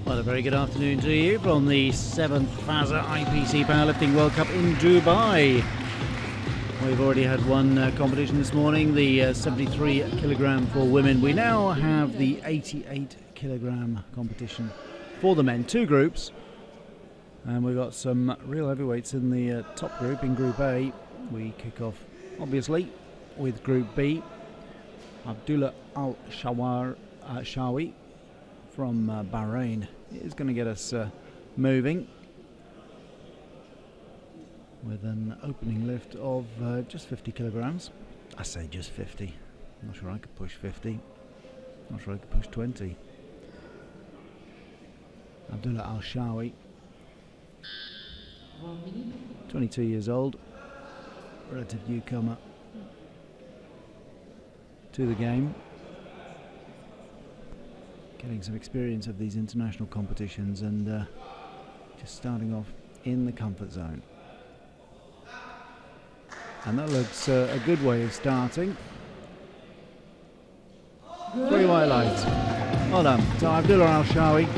Well, a very good afternoon to you from the 7th FASA IPC Powerlifting World Cup in Dubai. We've already had one competition this morning, the 73 kilogram for women. We now have the 88 kilogram competition for the men, two groups. And we've got some real heavyweights in the top group, in Group A. We kick off, obviously, with Group B. Abdullah Al-Shawi from Bahrain is going to get us moving with an opening lift of just 50 kilograms. I say just 50. I'm not sure I could push 50. Not sure I could push 20. Abdullah Al-Shawi, 22 years old, relative newcomer to the game, getting some experience of these international competitions and just starting off in the comfort zone. And that looks a good way of starting. 3 white lights. Well done. So Abdullah Al-Shawi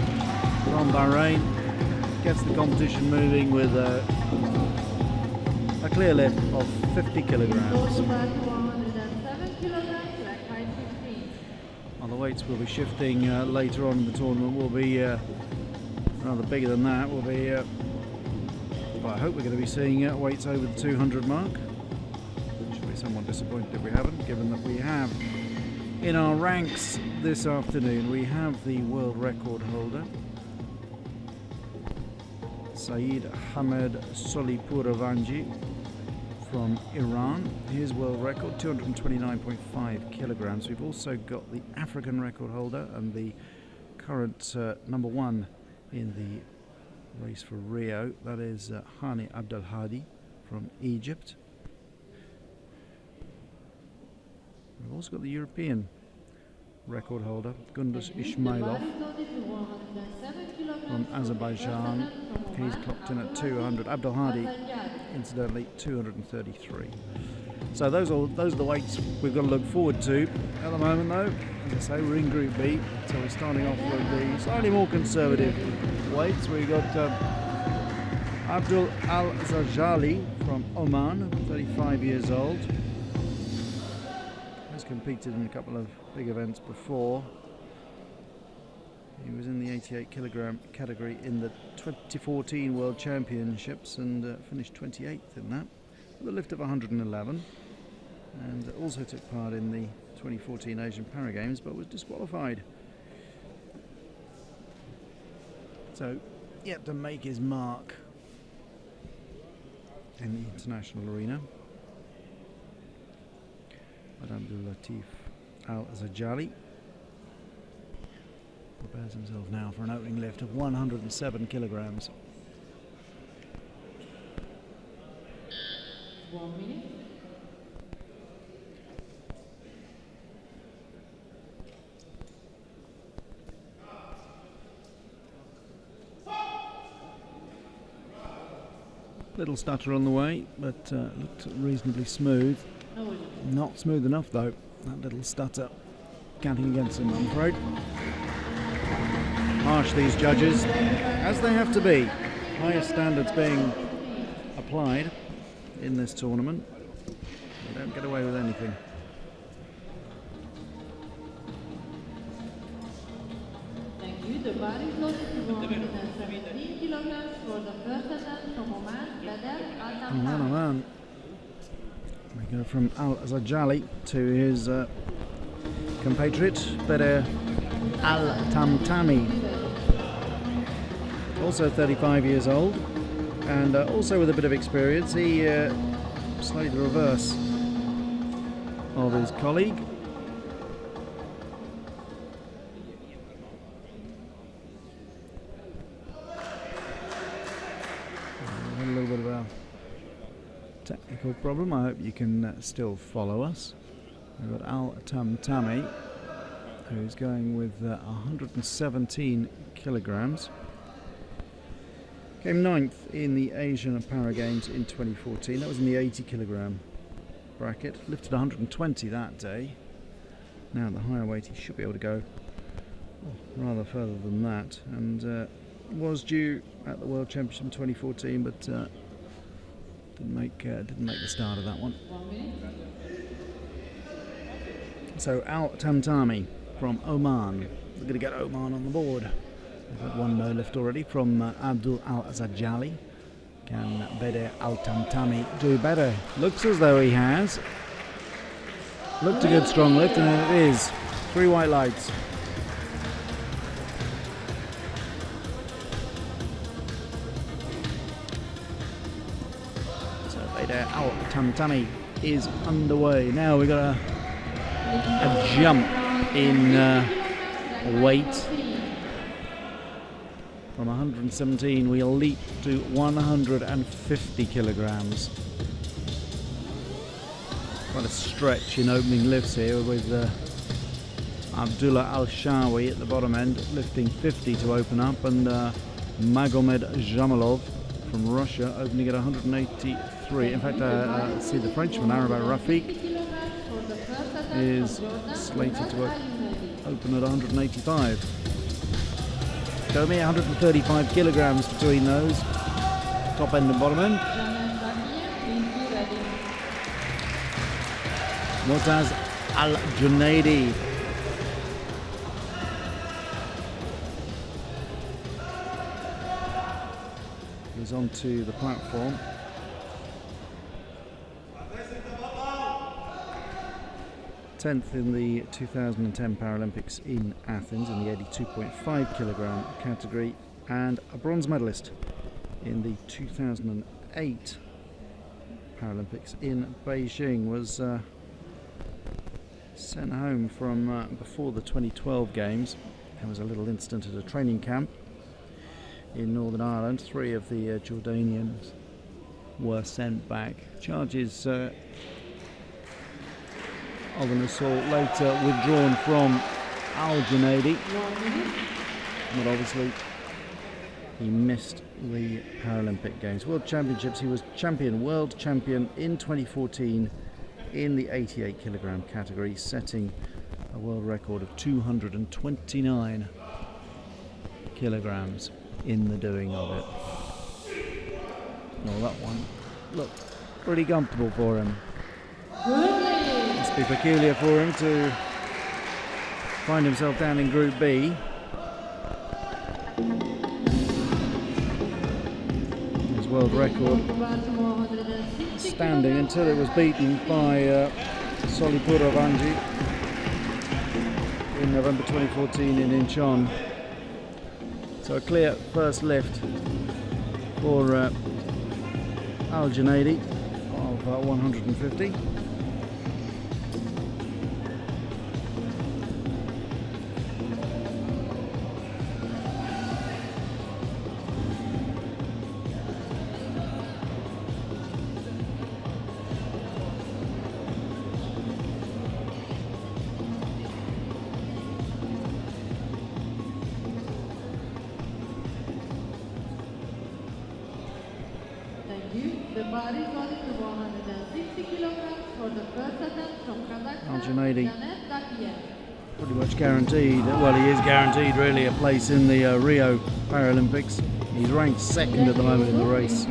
from Bahrain gets the competition moving with a clear lift of 50 kilograms. Well, the weights will be shifting later on in the tournament. Will be rather bigger than that. Will be. Well, I hope we're going to be seeing weights over the 200 mark. Should be somewhat disappointed if we haven't, given that we have in our ranks this afternoon we have the world record holder, Saeed Hamed Solipuravanji from Iran. His world record 229.5 kilograms. We've also got the African record holder and the current number one in the race for Rio, that is Hani Abdelhadi from Egypt. We've also got the European record holder, Gundus Ismailov from Azerbaijan. He's clocked in at 200. Abdelhadi, incidentally, 233. So those are the weights we've got to look forward to. At the moment, though, as I say, we're in Group B, so we're starting off with the slightly more conservative weights. We've got Abdul Al-Zajali from Oman, 35 years old. Has competed in a couple of big events before. He was in the 88 kilogram category in the 2014 World Championships and finished 28th in that, with a lift of 111, and also took part in the 2014 Asian Para Games but was disqualified. So yet to make his mark in the international arena. Abdul Latif Al-Zajali prepares himself now for an opening lift of 107 kilograms. 1 minute. Little stutter on the way, but looked reasonably smooth. Not smooth enough though, that little stutter counting against him, I'm afraid. Harsh, these judges, as they have to be. Highest standards being applied in this tournament. They don't get away with anything. Thank you. The body is loaded to 117 kilograms for the first attempt from Oman, Badr Al-Tamtami. We go from Al-Zajali to his compatriot, Badr Al-Tamtami. Also 35 years old, and also with a bit of experience. He slightly the reverse of his colleague. A little bit of a technical problem. I hope you can still follow us. We've got Al-Tamtami, who's going with 117 kilograms. Came 9th in the Asian Para Games in 2014. That was in the 80 kilogram bracket. Lifted 120 that day. Now at the higher weight he should be able to go rather further than that, and was due at the World Championship in 2014, but didn't make the start of that one. So Al Tamtami from Oman. We're going to get Oman on the board. We've had one no lift already from Abdul Al-Zajali. Can Bede Al Tamtami do better? Looks as though he has. Looked a good strong lift, and it is. 3 white lights. So Bede Al Tamtami is underway. Now we've got a jump in weight. From 117 we'll leap to 150 kilograms. Quite a stretch in opening lifts here with Abdullah Al-Shawi at the bottom end lifting 50 to open up, and Magomed Jamalov from Russia opening at 183. In fact, see the Frenchman Araba Rafiq is slated to open at 185. So 135 kilograms between those, top end and bottom end. Motaz Al-Junaidi. Goes onto the platform. Tenth in the 2010 Paralympics in Athens in the 82.5 kilogram category, and a bronze medalist in the 2008 Paralympics in Beijing. Was sent home from before the 2012 games. There was a little incident at a training camp in Northern Ireland. 3 of the Jordanians were sent back. Charges of an assault later withdrawn from Al-Junaidi, but obviously he missed the Paralympic Games. World Championships, he was world champion in 2014 in the 88 kilogram category, setting a world record of 229 kilograms in the doing of it. Well, that one looked pretty comfortable for him. Must be peculiar for him to find himself down in Group B. His world record standing until it was beaten by Solipura Vanji in November 2014 in Incheon. So a clear first lift for Al-Junaidi of 150. Al-Junaidi pretty much guaranteed, well, he is guaranteed really a place in the Rio Paralympics. He's ranked second at the moment in the race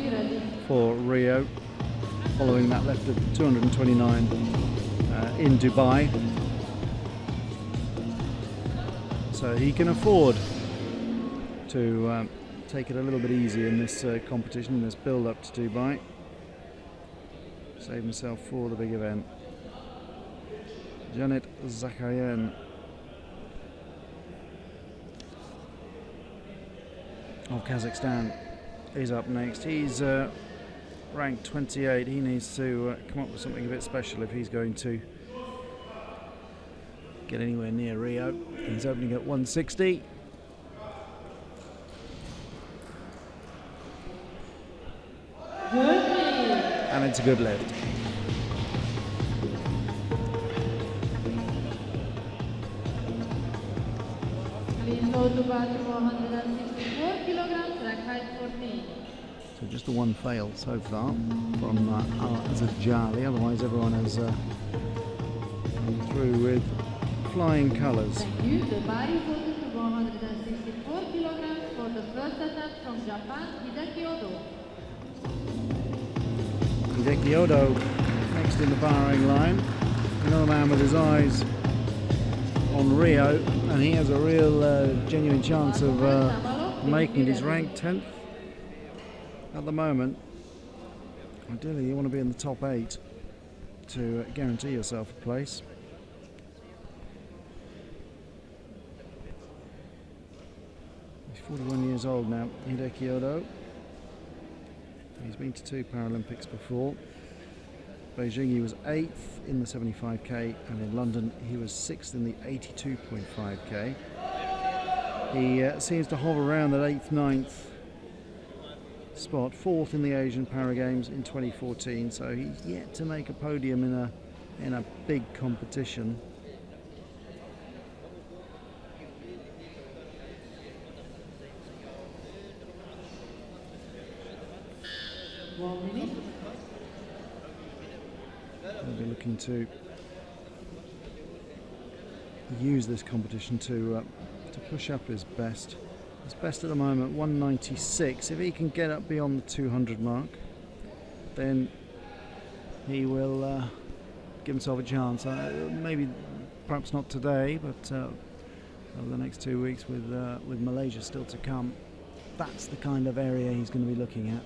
for Rio, following that left of 229 in Dubai. So he can afford to take it a little bit easy in this competition, in this build-up to Dubai. Save himself for the big event. Janet Zakarian of Kazakhstan is up next. He's ranked 28. He needs to come up with something a bit special if he's going to get anywhere near Rio. He's opening at 160. And it's a good lift. So just the one fail so far from Al-Zajali. Otherwise everyone has come through with flying colours. 164 kilograms for the first attempt from Japan, Hideki Odo. Hideki Odo next in the firing line. Another man with his eyes on Rio, and he has a real genuine chance of making it. He's ranked 10th at the moment. Ideally you want to be in the top 8 to guarantee yourself a place. He's 41 years old now, Hideki Odo. He's been to 2 Paralympics before. Beijing he was 8th in the 75k, and in London he was 6th in the 82.5k. He seems to hover around that 8th, 9th spot, 4th in the Asian Para Games in 2014, so he's yet to make a podium in a big competition. He'll be looking to use this competition to push up his best. His best at the moment, 196. If he can get up beyond the 200 mark, then he will give himself a chance. Maybe, perhaps not today, but over the next 2 weeks with Malaysia still to come, that's the kind of area he's going to be looking at.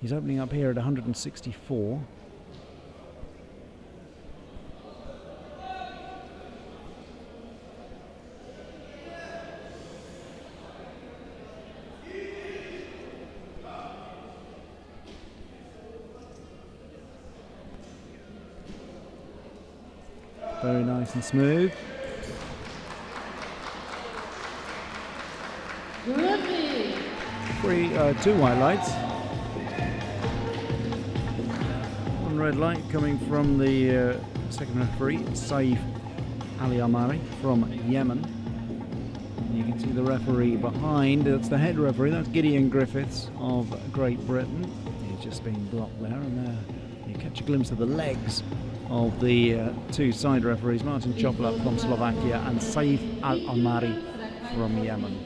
He's opening up here at 164. Very nice and smooth. Two white lights. One red light coming from the second referee, Saif Ali Amari from Yemen. And you can see the referee behind. That's the head referee. That's Gideon Griffiths of Great Britain. He's just been blocked there, and there you catch a glimpse of the legs of the 2 side referees, Martin Choplak from Slovakia and Saif Al-Amari from Yemen.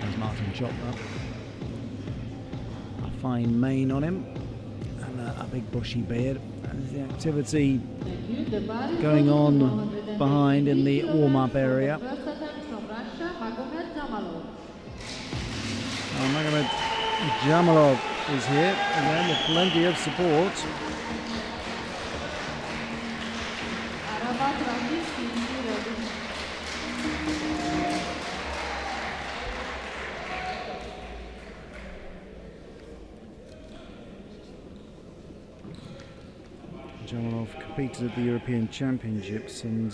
There's Martin Choplak. A fine mane on him and a big bushy beard. And the activity going on behind in the warm-up area. Magomed Jamalov is here again with plenty of support. Jamalov competed at the European Championships, and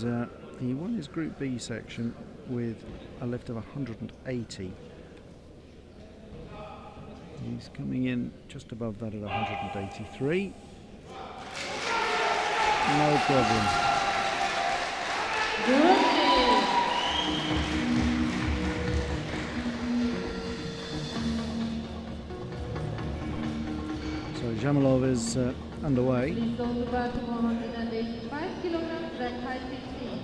he won his Group B section with a lift of 180. He's coming in just above that at 183. No problem. So Jamalov is underway. Please go to bar to 185 kilograms, red height 15.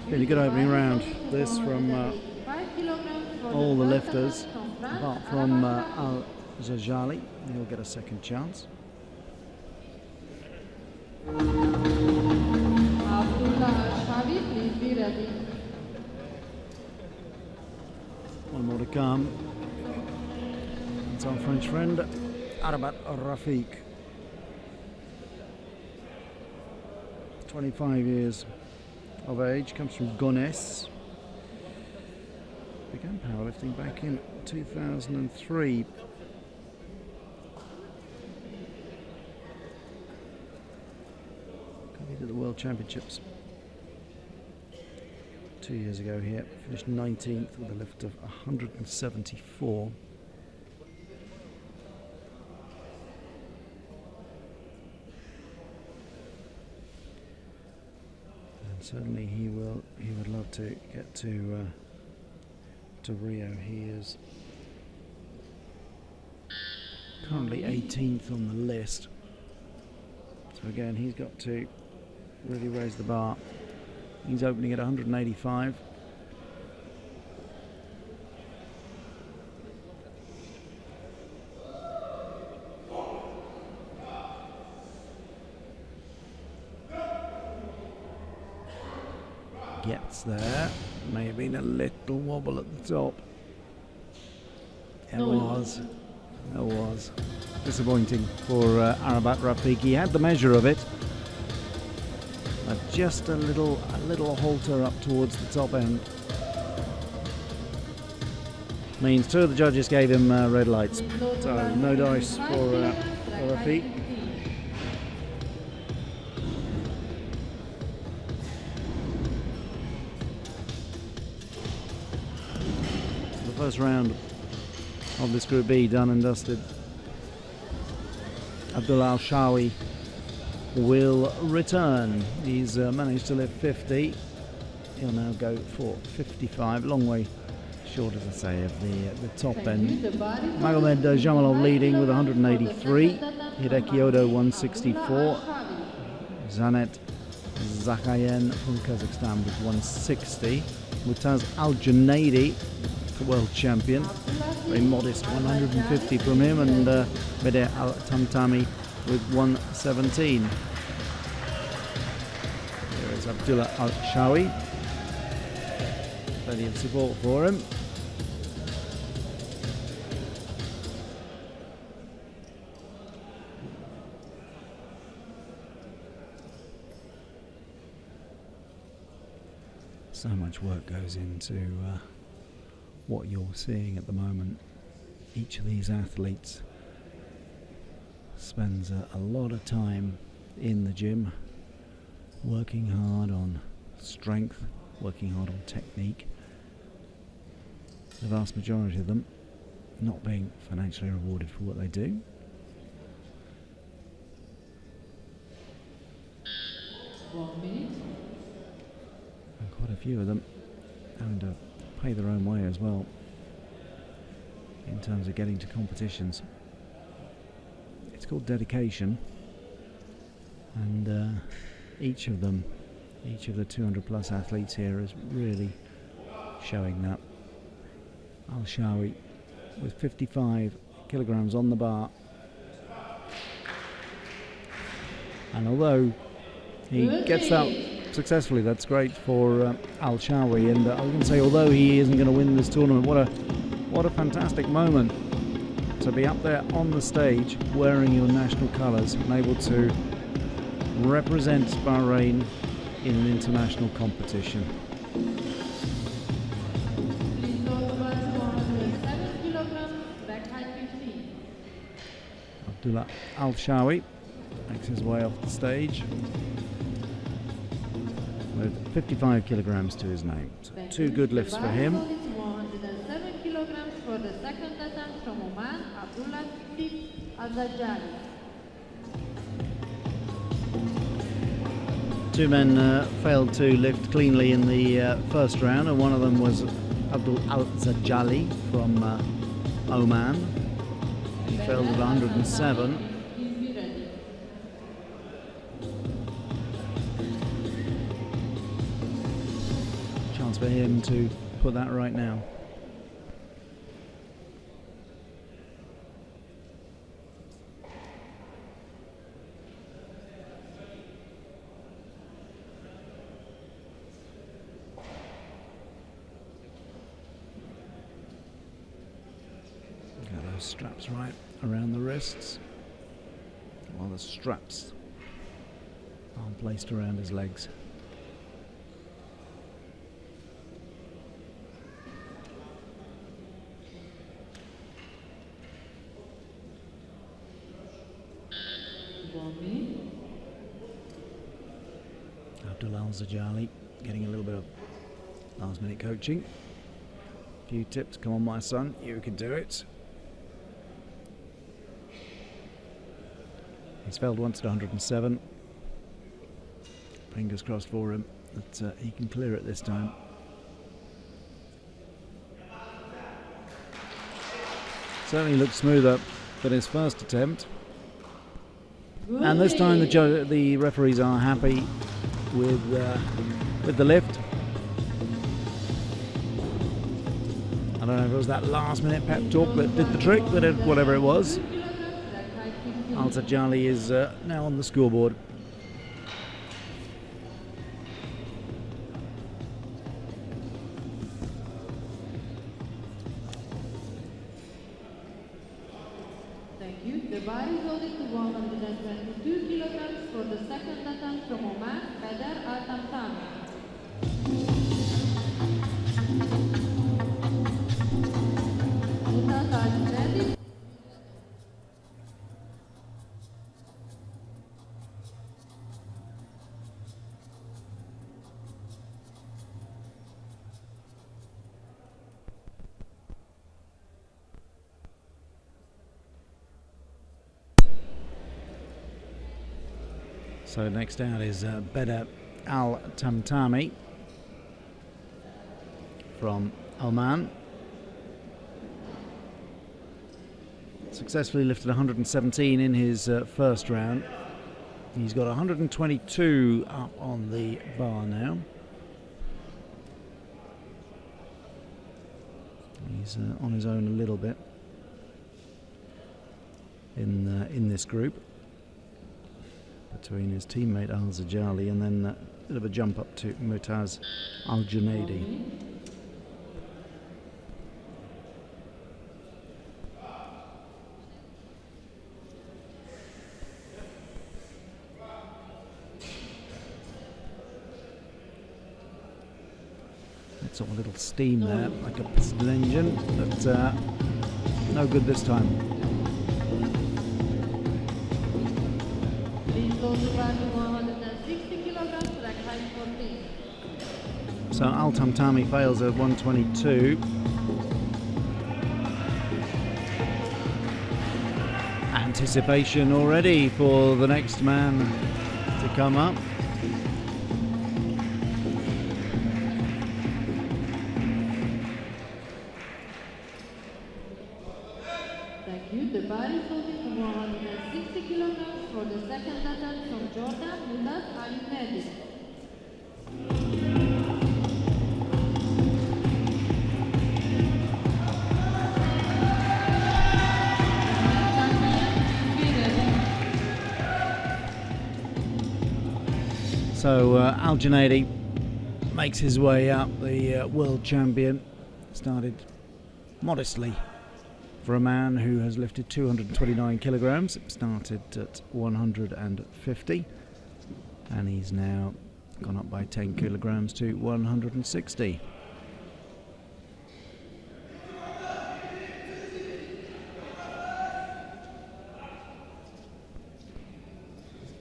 Really good opening round, this from all the lifters, apart from Al-Zajali. He'll get a second chance. One more to come. That's our French friend, Arabat Rafiq. 25 years of age, comes from Gonesse. Began powerlifting back in 2003. Competed at the World Championships 2 years ago here. Finished 19th with a lift of 174. certainly he would love to get to Rio. He is currently 18th on the list. So again, he's got to really raise the bar. He's opening at 185. Gets there. May have been a little wobble at the top. It was. Disappointing for Arabat Rafik. He had the measure of it. But just a little halter up towards the top end. Means two of the judges gave him red lights. So no dice for Rafik. First round of this Group B done and dusted. Abdullah Al-Shawi will return. He's managed to lift 50. He'll now go for 55. Long way short, as I say, of the top end. Magomed Jamalov leading with 183. Hideki Odo 164. Zanet Zakayen from Kazakhstan with 160. Mutaz Al-Junaidi, the world champion, very modest 150 from him, and Bede Al-Tamtami with 117. There is Abdullah Al-Shawi, plenty of support for him. So much work goes into what you're seeing at the moment. Each of these athletes spends a lot of time in the gym, working hard on strength, working hard on technique. The vast majority of them not being financially rewarded for what they do. And quite a few of them having to pay their own way as well in terms of getting to competitions. It's called dedication, and each of the 200 plus athletes here is really showing that. Al-Shawi with 55 kilograms on the bar, and although he gets that successfully, that's great for Al-Shawi. And I was going to say, although he isn't going to win this tournament, what a fantastic moment to be up there on the stage wearing your national colours and able to represent Bahrain in an international competition. Abdullah Al-Shawi makes his way off the stage with 55 kilograms to his name. So 2 good lifts for him. 107 kilograms for the second attempt from Oman, Abdullah Al-Zajjali. 2 men failed to lift cleanly in the first round, and one of them was Abdul Al-Zajjali from Oman. He failed at 107. Chance for him to put that right now. Got those straps right around the wrists, while the straps are placed around his legs. Abdullah Al-Zajjali getting a little bit of last minute coaching. A few tips. Come on, my son, you can do it. He's failed once at 107. Fingers crossed for him that he can clear it this time. Certainly looks smoother than his first attempt. And this time the referees are happy with the lift. I don't know if it was that last minute pep talk that did the trick, but whatever it was, Al Sajali is now on the scoreboard. Thank you. The bar is loaded to 122 kilograms for the second attempt from Oman, Badr Al-Tamtami. Ready? So next out is Badr Al-Tamtami from Oman. Successfully lifted 117 in his first round. He's got 122 up on the bar now. He's on his own a little bit in this group, between his teammate Al Sajali and then a bit of a jump up to Mutaz Al Junaidi. It's all a little steam there, like a piston engine, but no good this time. So Al Tamtami fails at 122. Anticipation already for the next man to come up. Thank you. The bar is loaded to 160 kilograms for the second attempt from Jordan, Mulas Al-Nadi. So Al Junaidi makes his way up, the world champion. Started modestly for a man who has lifted 229 kilograms. Started at 150 and he's now gone up by 10 kilograms to 160.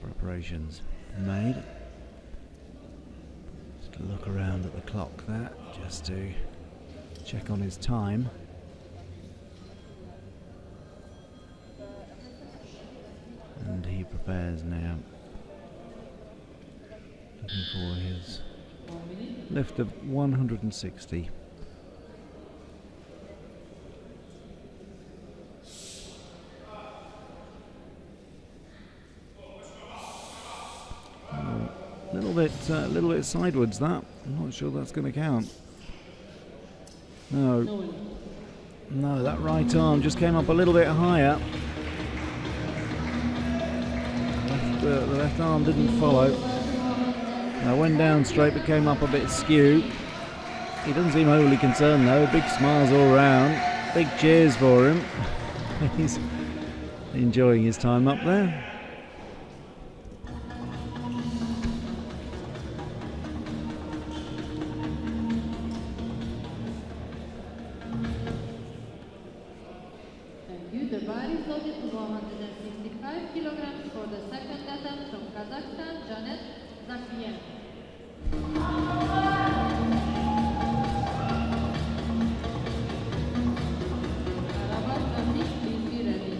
Preparations made. Look around at the clock there just to check on his time. And he prepares now, looking for his lift of 160. A little bit sideways that. I'm not sure that's going to count. No, that right arm just came up a little bit higher. The left arm didn't follow. I went down straight but came up a bit skew. He doesn't seem overly concerned though. Big smiles all round. Big cheers for him. He's enjoying his time up there. The bar is loaded to 165 kilograms for the second attempt from Kazakhstan, Janet Zakvian. Please be ready.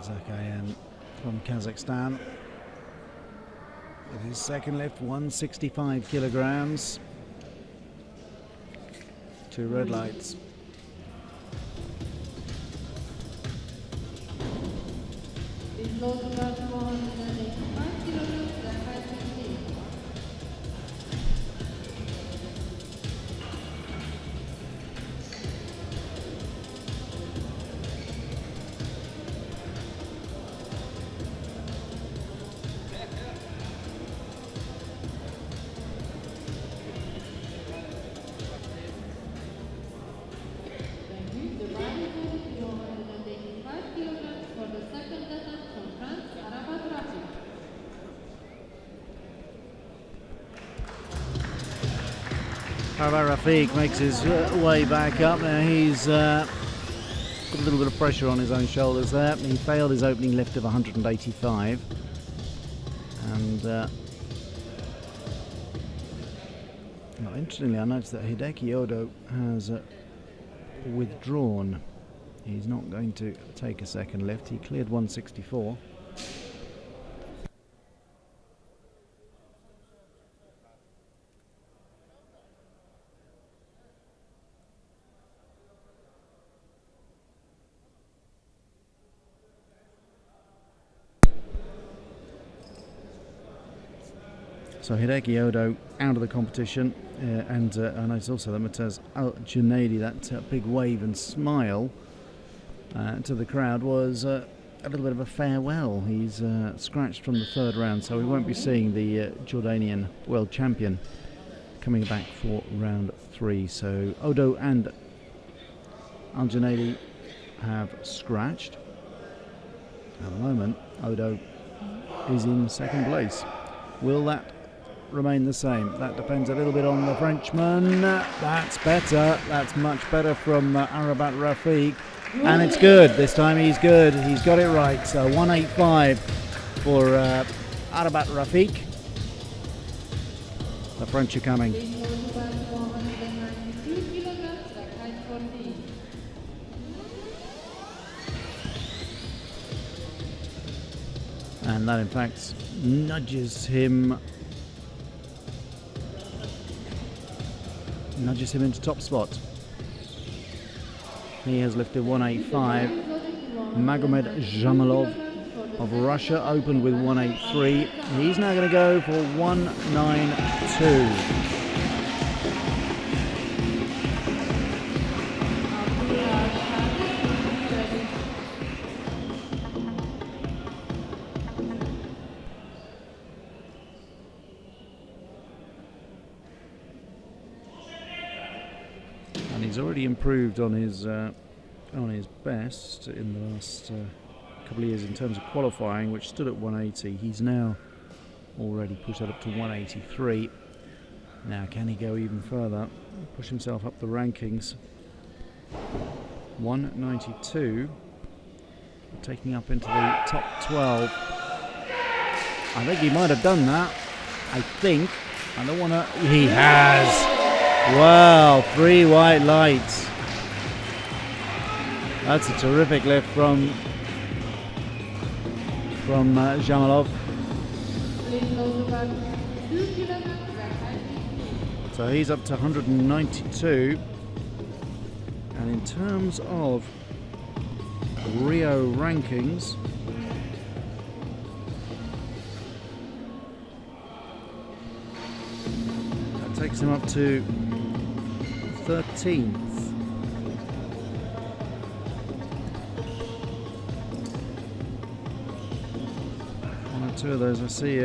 Zakayan from Kazakhstan. With his second lift, 165 kilograms. 2 red lights. Is load about 185 kilograms, the height 15. Rafiq makes his way back up. Now he's got a little bit of pressure on his own shoulders there. He failed his opening lift of 185. And interestingly, I noticed that Hideki Odo has withdrawn. He's not going to take a second lift. He cleared 164. So Hideki Odo out of the competition, and I noticed also that Matez Al-Junaidi, that big wave and smile to the crowd, was a little bit of a farewell. He's scratched from the third round, so we won't be seeing the Jordanian world champion coming back for round 3. So Odo and Al-Junaidi have scratched. At the moment, Odo is in second place. Will that remain the same? That depends a little bit on the Frenchman. That's better. That's much better from Arabat Rafiq. And it's good. This time he's good. He's got it right. So 185 for Arabat Rafiq. The French are coming. And that in fact nudges him into top spot. He has lifted 185. Magomed Zhamalov of Russia opened with 183. He's now going to go for 192. He's already improved on his best in the last couple of years in terms of qualifying, which stood at 180. He's now already pushed that up to 183. Now, can he go even further? Push himself up the rankings. 192, taking up into the top 12. I think he might have done that. I think. I don't want to. He has. Wow, 3 white lights. That's a terrific lift from Zhamalov. So he's up to 192. And in terms of Rio rankings, that takes him up to 13th. One or two of those I see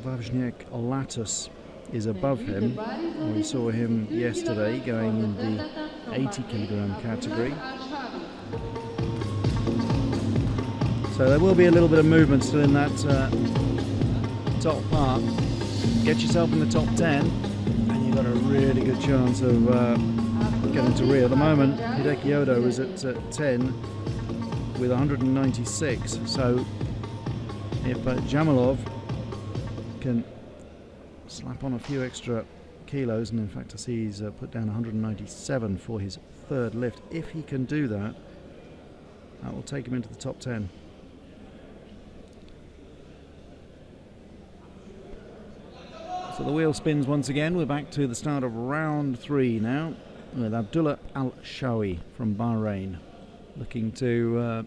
Wawrzyniak Latus is above him. We saw him yesterday going in the 80 kilogram category. So there will be a little bit of movement still in that top part. Get yourself in the top 10 and you've got a really good chance of getting to Rio. At the moment, Hideki Odo is at 10 with 196. So if Zhamalov can slap on a few extra kilos, and in fact I see he's put down 197 for his third lift. If he can do that, that will take him into the top 10. So the wheel spins once again. We're back to the start of round 3 now, with Abdullah Al-Shawi from Bahrain looking to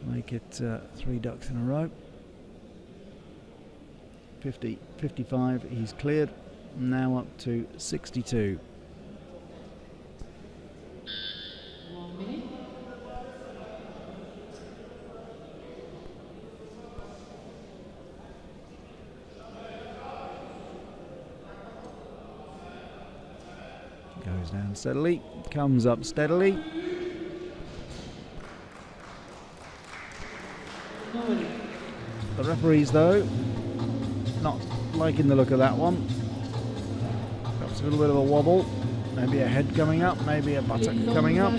make it 3 ducks in a row. 50, 55, he's cleared. Now up to 62. 1 minute. Goes down steadily, comes up steadily. The referees, though, not liking the look of that one. Perhaps a little bit of a wobble, maybe a head coming up, maybe a buttock coming up.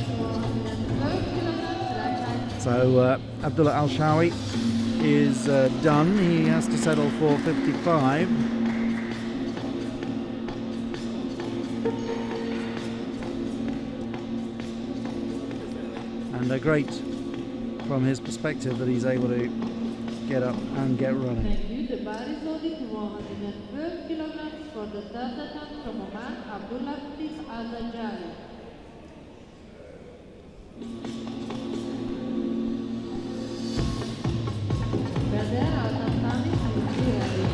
So Abdullah Al-Shawi is done. He has to settle for 55. And great from his perspective that he's able to get up and get running. Thank you. The bar is loaded to 112 kilograms for the third attempt from Oman, Abdullah Al-Zajali. Brother Al-Tamtami, please be ready.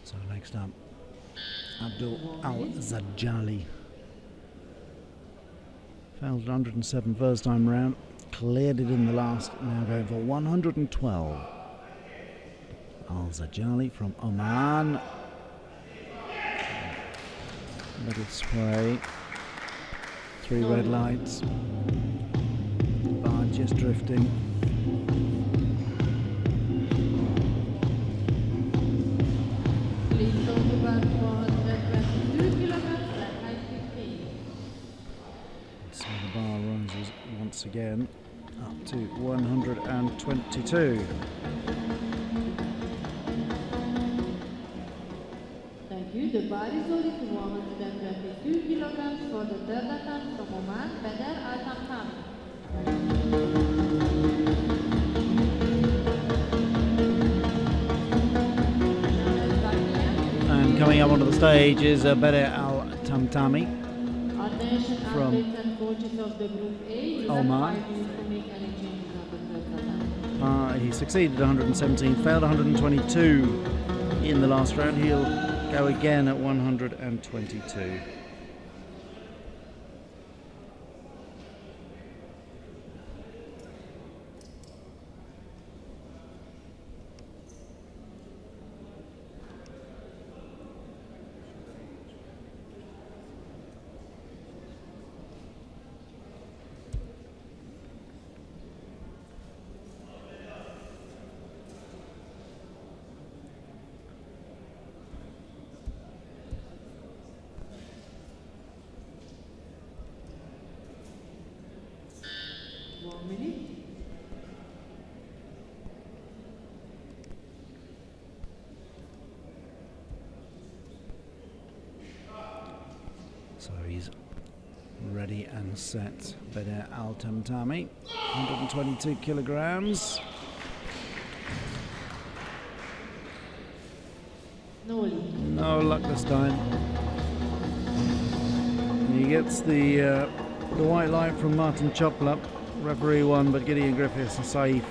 So next up, Abdul Al-Zajali. Failed at 107 first time round, cleared it in the last, now going for 112. Al-Zajali from Oman. Little sway. 3 red lights. Bar just drifting. Please load the bar to 122 kilograms at height 15. So the bar rises once again up to 122. Thank you. The bar is loaded to 122 kilograms for the third attempt from Oman, Badr Al-Tamtami. And coming up onto the stage is Badr Al-Tamtami Attention from athletes and coaches of the Group A. You have Oman. 5 minutes to make any changes on the first attempt. He succeeded at 117, failed 122 in the last round. He'll go again at 122. So he's ready and set. Badr Al-Tamtami, 122 kilograms. No luck this time. He gets the white light from Martin Chopla. Referee 1, but Gideon Griffiths and Saif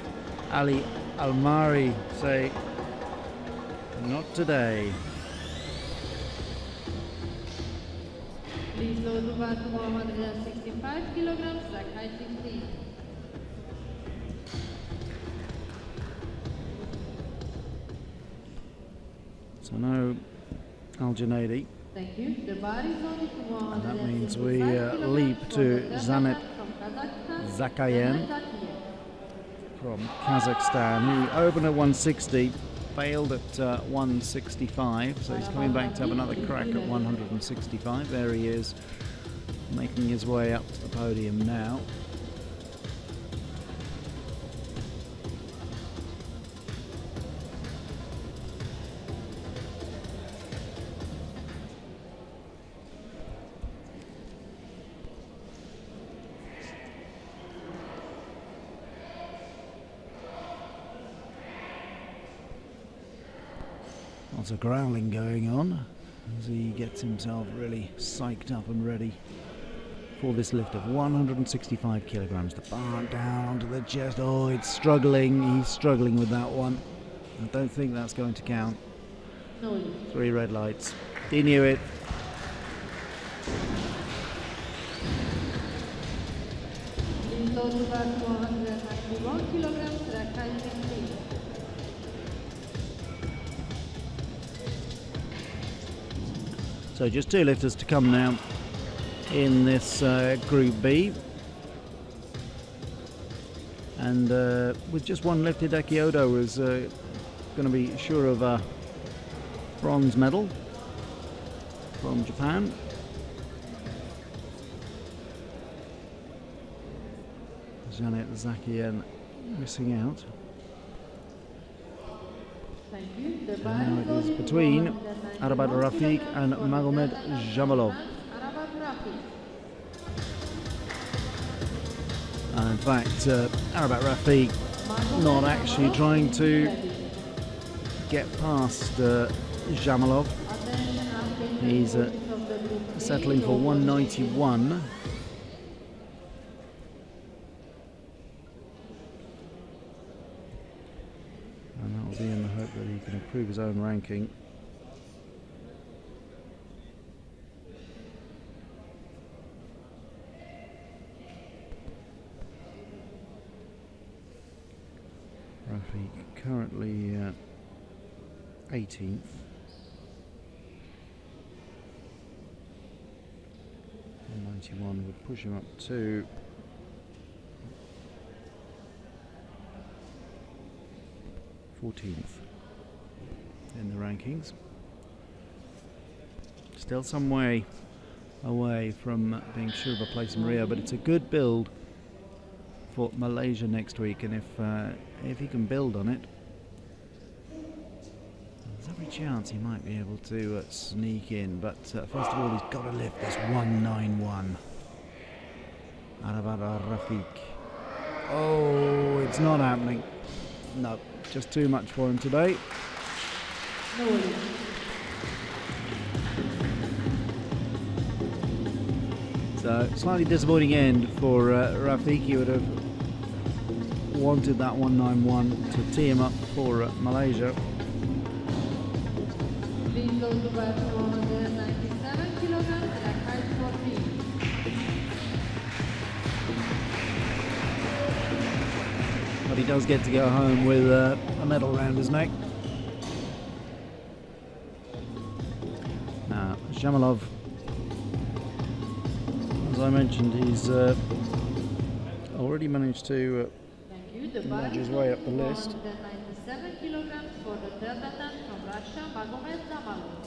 Ali Almari say, not today. Please load the bar to 165 kilograms, like height 16. So no Al-Junaidi. Thank you. The bar is on and that means we leap to Zanet Zakayan from Kazakhstan. He opened at 160, failed at 165, so he's coming back to have another crack at 165. There he is, making his way up to the podium now. Lots of growling going on as he gets himself really psyched up and ready for this lift of 165 kilograms. The bar down onto the chest. Oh, it's struggling. He's struggling with that one. I don't think that's going to count. 3 red lights. He knew it. So just 2 lifters to come now in this Group B. And with just 1 lifted, Akiodo is going to be sure of a bronze medal from Japan. Zanet Zakayan missing out. And now it is between Arabat Rafiq and Magomed Jamalov. And in fact, Arabat Rafiq not actually trying to get past Jamalov. He's settling for 191. And that will be in the hope that he can improve his own ranking. Rafiq currently 18th. And 91 would push him up to 14th in the rankings. Still some way away from being sure of a place in Rio, but it's a good build for Malaysia next week, and if he can build on it, there's every chance he might be able to sneak in. But first of all, he's got to lift this 191. Arabat Rafiq. Oh, it's not happening. No, just too much for him today. So, slightly disappointing end for Rafiq. He would have wanted that 191 to tee him up for Malaysia. But he does get to go home with a medal around his neck. Now, Jamalov, as I mentioned, he's already managed to nudge his way up the list. 97 kilograms for the third attempt from Russia, Magomed Jamalov.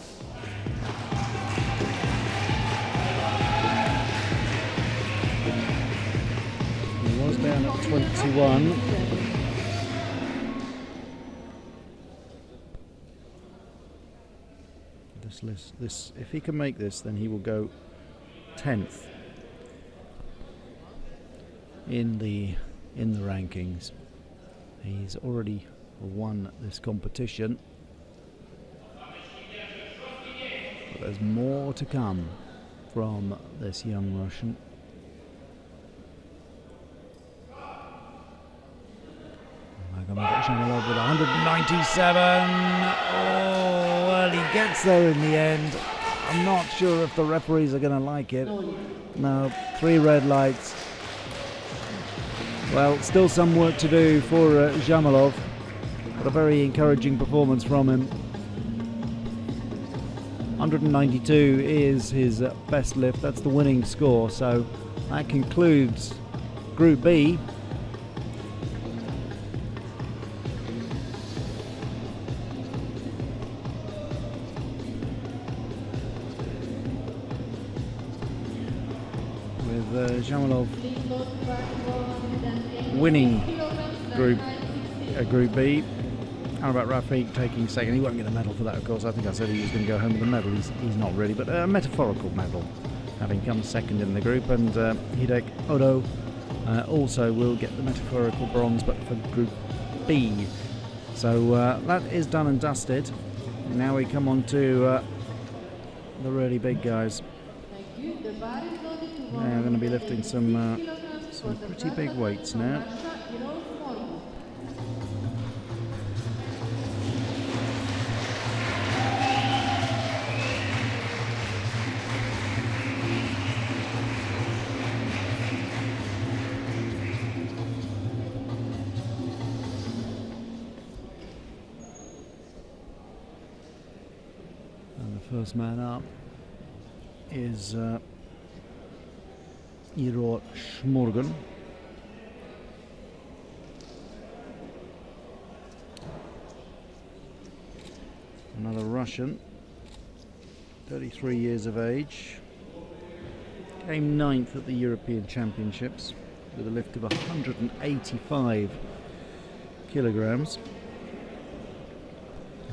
He was down at 21. This, if he can make this, then he will go 10th in the rankings. He's already won this competition, but there's more to come from this young Russian. Magomed Jamalov with 197. Oh, well, he gets there in the end. I'm not sure if the referees are going to like it. No, 3 red lights. Well, still some work to do for Jamalov, but a very encouraging performance from him. 192 is his best lift. That's the winning score. So that concludes Group B. With Shamalov winning Group B. How about Rafiq taking second? He won't get a medal for that, of course. I think I said he was going to go home with a medal. He's not really, but a metaphorical medal, having come second in the group. And Hidek Odo also will get the metaphorical bronze, but for Group B. So that is done and dusted. Now we come on to the really big guys. They're going to be lifting some pretty big weights now. And the first man up is Iro Shmorgan. Another Russian, 33 years of age. Came 9th at the European Championships with a lift of 185 kilograms.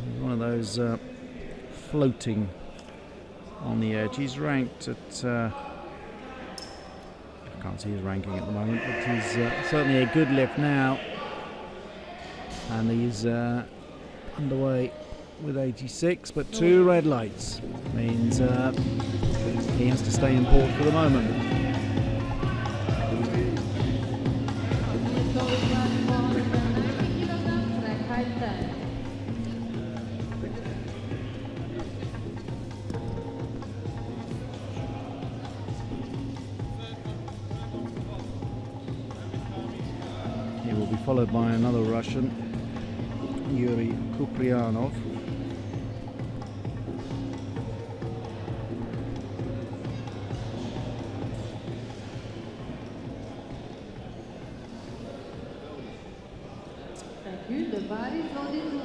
He's one of those floating on the edge. He's ranked at I can't see his ranking at the moment, but he's certainly a good lift now, and he's underway with 86, but 2 red lights means he has to stay in port for the moment. He will be followed by another Russian, Yuri Kuprianov. Thank you. The bar is loaded to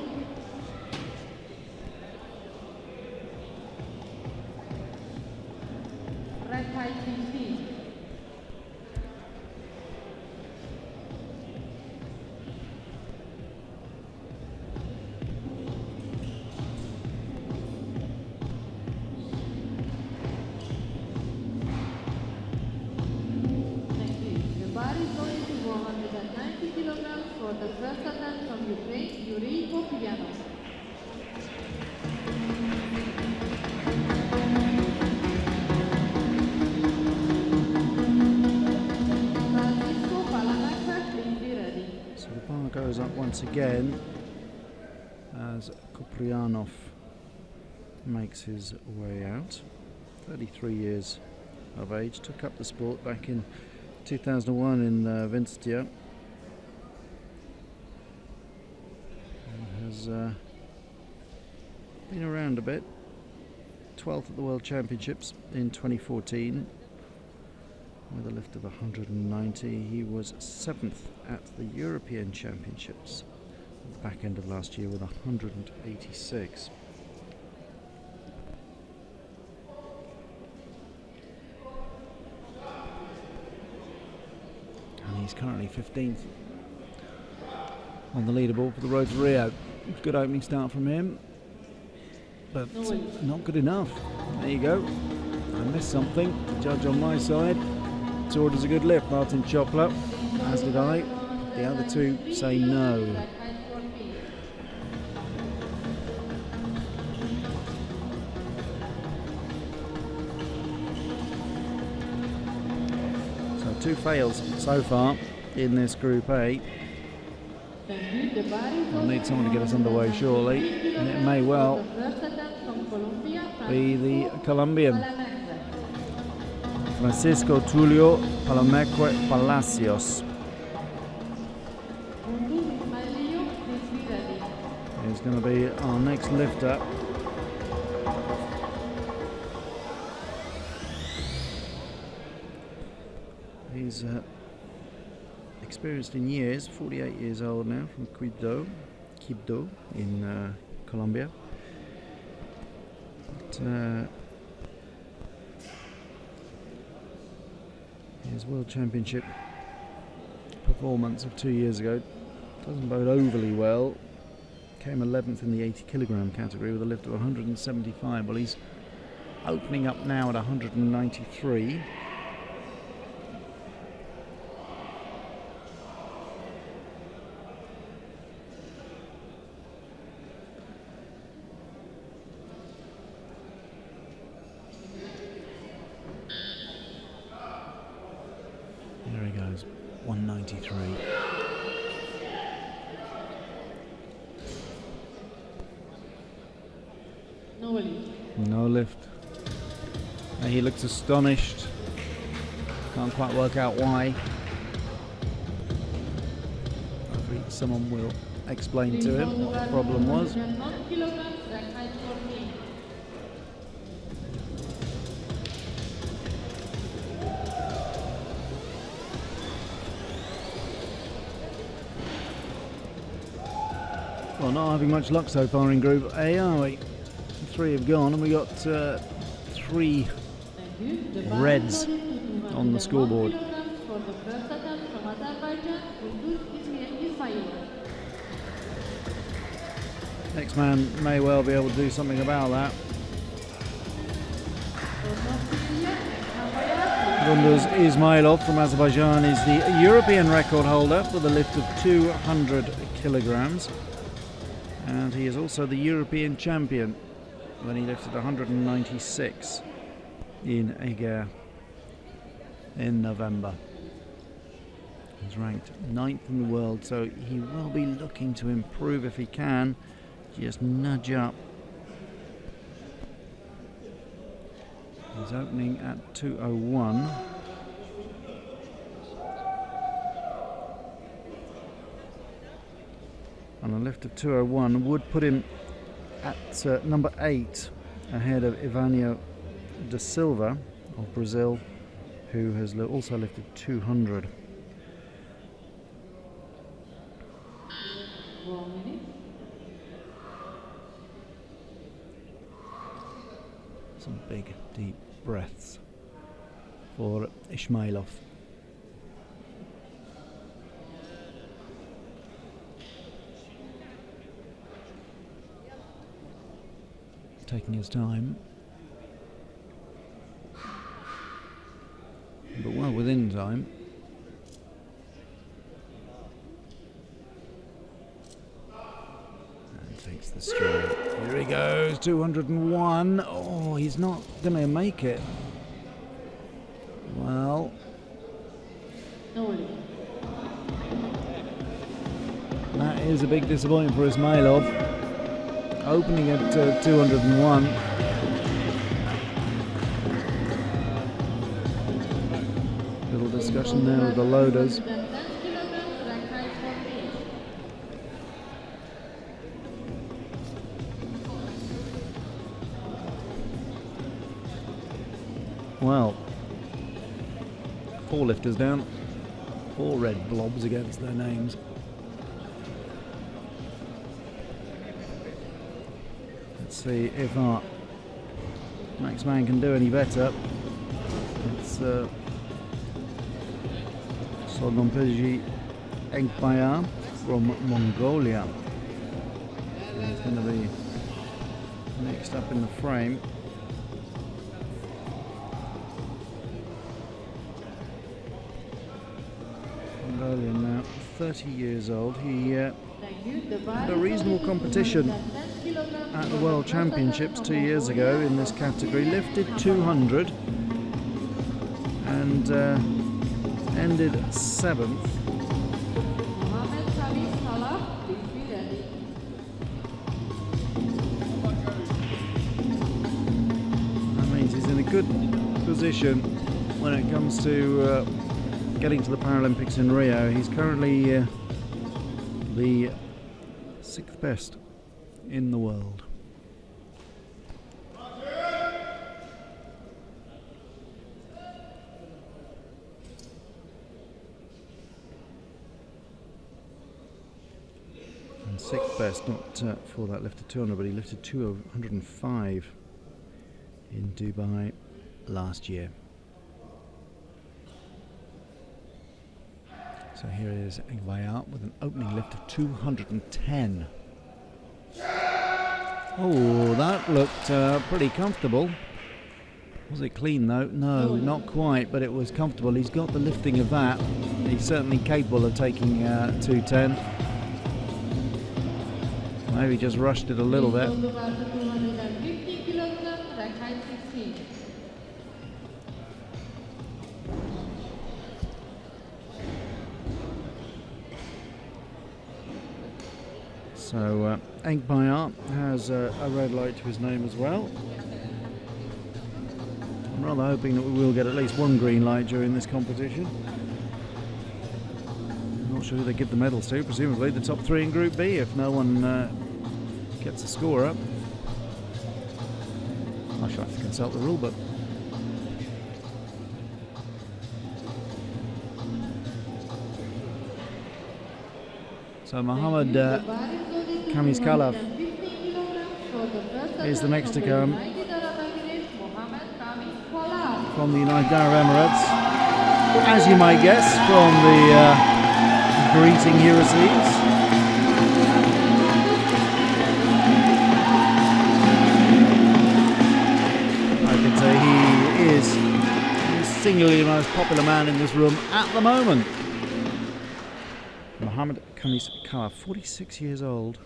red height 15. For the first attempt from Ukraine, Yuri Kuprianov. So the bar goes up once again as Kuprianov makes his way out. 33 years of age, took up the sport back in 2001 in Vinstia. Has been around a bit. 12th at the World Championships in 2014 with a lift of 190. He was 7th at the European Championships at the back end of last year with 186. And he's currently 15th on the leaderboard for the road to Rio. Good opening start from him, but not good enough. There you go. I missed something. The judge on my side saw it as a good lift, Martin Chopler, as did I. The other two say no. So 2 fails so far in this Group A. We'll need someone to get us underway shortly, and it may well be the Colombian Francisco Tulio Palomeque Palacios. He's going to be our next lifter. He's experienced in years, 48 years old now, from Quibdó in Colombia. But, his World Championship performance of 2 years ago doesn't bode overly well. Came 11th in the 80 kilogram category with a lift of 175. Well, he's opening up now at 193. There he goes, 193. No lift. He looks astonished. Can't quite work out why. Hopefully someone will explain to him what the problem was. Well, not having much luck so far in Group A, are we? 3 have gone, and we got 3 reds on the scoreboard. Next man may well be able to do something about that. Gunduz Ismailov from Azerbaijan is the European record holder with a lift of 200 kilograms. And he is also the European champion when he lifted 196 in Eger in November. He's ranked 9th in the world, so he will be looking to improve if he can, just nudge up. He's opening at 201. And a lift of 201 would put him at number 8, ahead of Ivanio da Silva of Brazil, who has also lifted 200. Some big, deep breaths for Ismailov. Taking his time, but well within time. And takes the stride. Here he goes, 201. Oh, he's not going to make it. Well, that is a big disappointment for Ismailov. Opening at 201. Little discussion there with the loaders. Well, 4 lifters down, 4 red blobs against their names. Let's see if our next man can do any better. It's Sogonpeji Egbaya from Mongolia. He's going to be next up in the frame. Mongolian now, 30 years old. He had a reasonable competition at the World Championships 2 years ago in this category, lifted 200 and ended 7th. That means he's in a good position when it comes to getting to the Paralympics in Rio. He's currently the 6th best in the world. sixth best, not for that lifted 200, but he lifted 205 in Dubai last year. So here is Bayat with an opening lift of 210. Oh, that looked pretty comfortable. Was it clean though? No, not quite, but it was comfortable. He's got the lifting of that. He's certainly capable of taking 210. Maybe just rushed it a little bit. So Bayat has a red light to his name as well. I'm rather hoping that we will get at least one green light during this competition. I'm not sure who they give the medals to, presumably the top three in Group B if no one gets a score up. I shall have to consult the rule book. So Mohammed Kamis Khalaf is the next to come from the United Arab Emirates, as you might guess from the greeting he receives. I can say he is the singularly most popular man in this room at the moment. Mohammed Kamis Khalaf, 46 years old.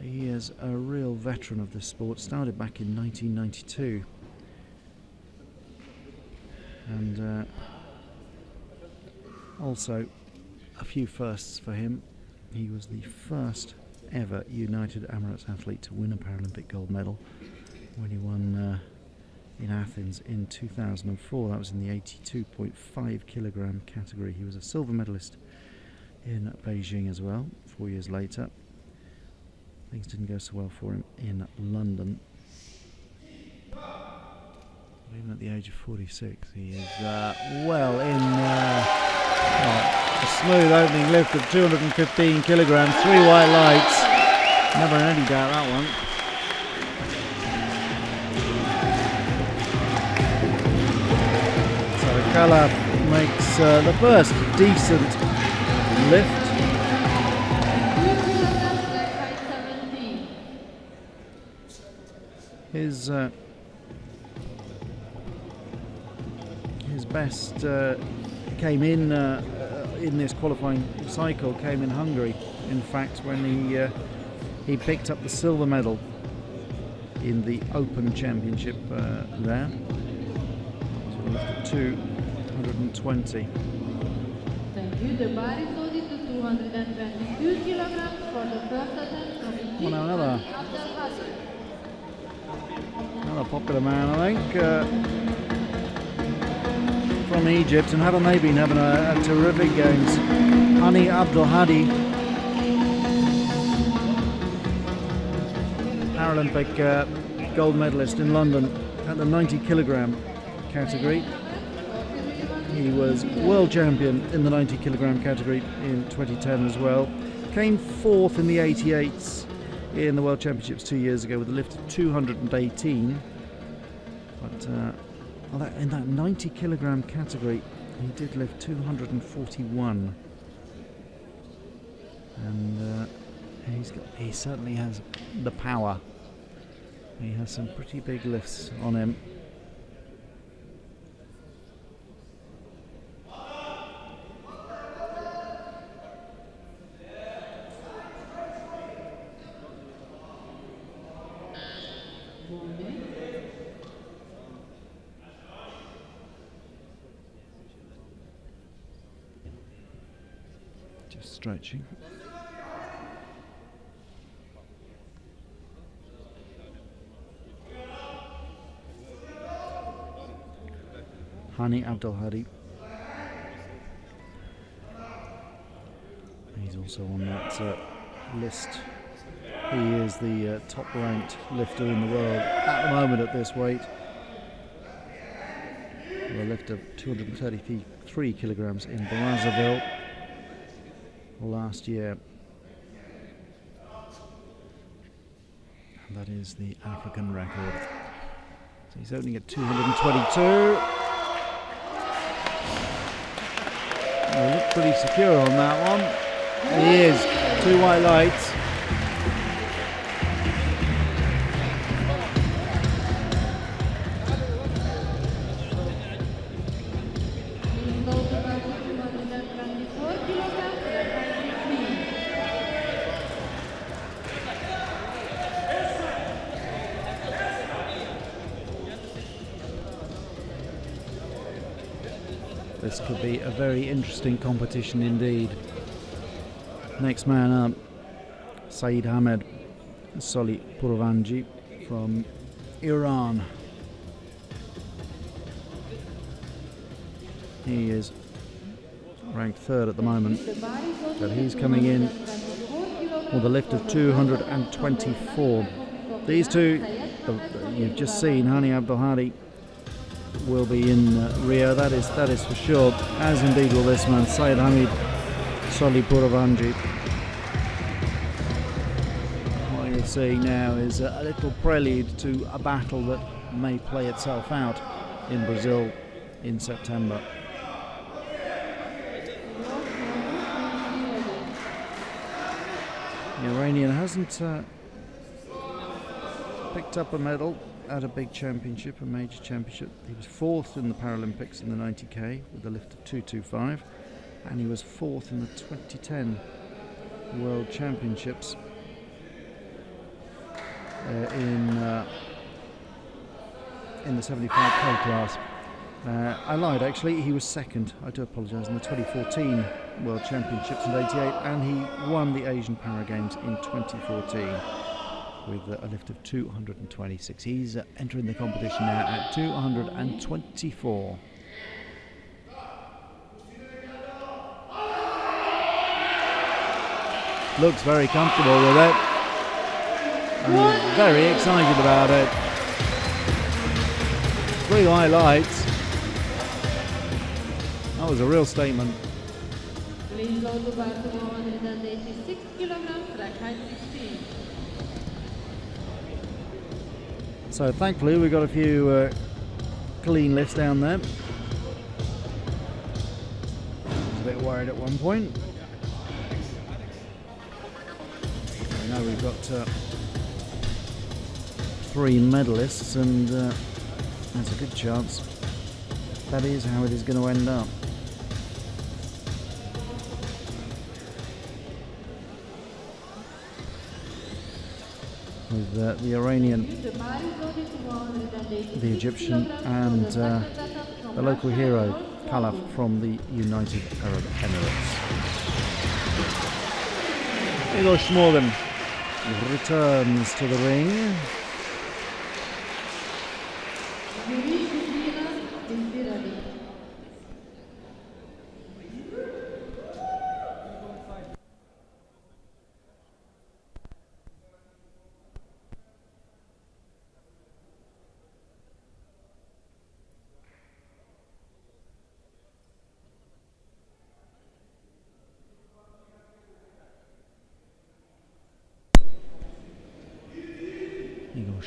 He is a real veteran of this sport, started back in 1992. And also a few firsts for him. He was the first ever United Emirates athlete to win a Paralympic gold medal when he won in Athens in 2004. That was in the 82.5 kilogram category. He was a silver medalist in Beijing as well 4 years later. Things didn't go so well for him in London. Even at the age of 46, he is well in a smooth opening lift of 215 kilograms, 3 white lights. Never in any doubt that one. So Khalaf makes the first decent lift. His best came in this qualifying cycle, came in Hungary. In fact, when he picked up the silver medal in the Open Championship there. So he lifted 220. Thank you. The bar is loaded to 222 kilograms for the first attempt from Egypt. Well, now another popular man, I think, from Egypt, and haven't they been having a terrific games? Hani Abdul Hadi, Paralympic gold medalist in London at the 90 kilogram category. He was world champion in the 90 kilogram category in 2010 as well. Came fourth in the 88s in the World Championships 2 years ago with a lift of 218. But in that 90 kilogram category, he did lift 241. And he certainly has the power. He has some pretty big lifts on him. Just stretching. Hani Abdul Hadi. He's also on that list. He is the top-ranked lifter in the world at the moment at this weight. With a lift of 233 kilograms in Brazzaville last year. That is the African record. So he's opening at 222. He looked pretty secure on that one. He is. 2 white lights. This could be a very interesting competition indeed. Next man up, Saeed Ahmed Soli Purvanji from Iran. He is ranked 3rd at the moment, but he's coming in with a lift of 224. These two, you've just seen, Hani Abdulhadi will be in Rio, that is for sure, as indeed will this man, Saeed Hamid Soli Purvanji. What you're seeing now is a little prelude to a battle that may play itself out in Brazil in September. The Iranian hasn't picked up a medal at a big championship, a major championship. He was 4th in the Paralympics in the 90k with a lift of 225, and he was 4th in the 2010 World Championships in the 75k class. I lied, actually, he was 2nd, I do apologise, in the 2014 World Championships in 88, and he won the Asian Para Games in 2014 with a lift of 226. He's entering the competition now at 224. Looks very comfortable with it. I'm very excited about it. 3 highlights. That was a real statement. Please go to bar to 186 kilograms, track height 16. So thankfully we got a few clean lifts down there. I was a bit worried at one point. I know we've got 3 medalists, and there's a good chance that is how it is going to end up. With the Iranian, the Egyptian, and the local hero, Khalaf from the United Arab Emirates. Igor Schmorgan returns to the ring.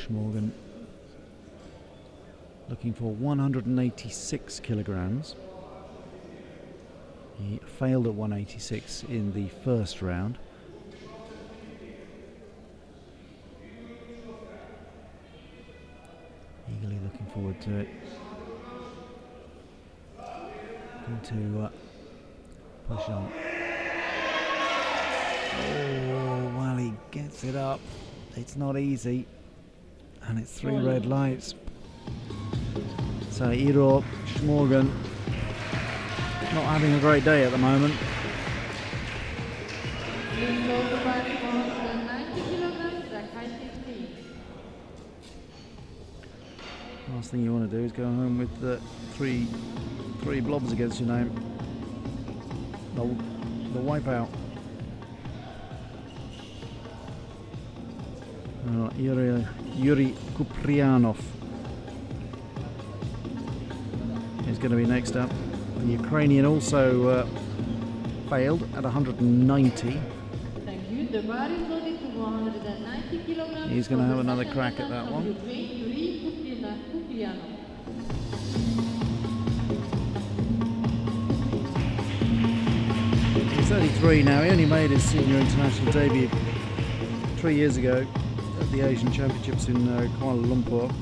Morgan looking for 186 kilograms. He failed at 186 in the first round. Eagerly looking forward to it. Going to push on. Oh, well, he gets it up. It's not easy. And it's 3 red lights. So Igor Schmorgan not having a great day at the moment. Last thing you want to do is go home with the three blobs against your name. The wipeout. Yuri Kuprianov is going to be next up. The Ukrainian also failed at 190. Thank you. The bar is loaded to 190 kilograms. He's going to have another crack at that one. He's 33 now. He only made his senior international debut 3 years ago at the Asian Championships in Kuala Lumpur.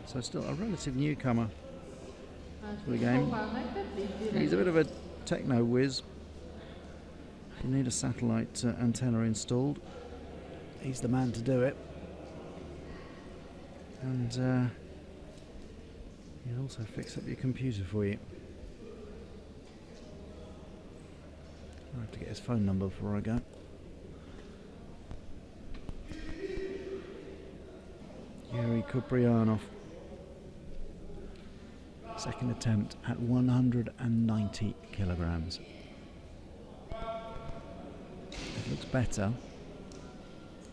So still a relative newcomer to the game. He's a bit of a techno whiz. You need a satellite antenna installed. He's the man to do it. And he'll also fix up your computer for you. I have to get his phone number before I go. Yuri Kuprianov. Second attempt at 190 kilograms. It looks better.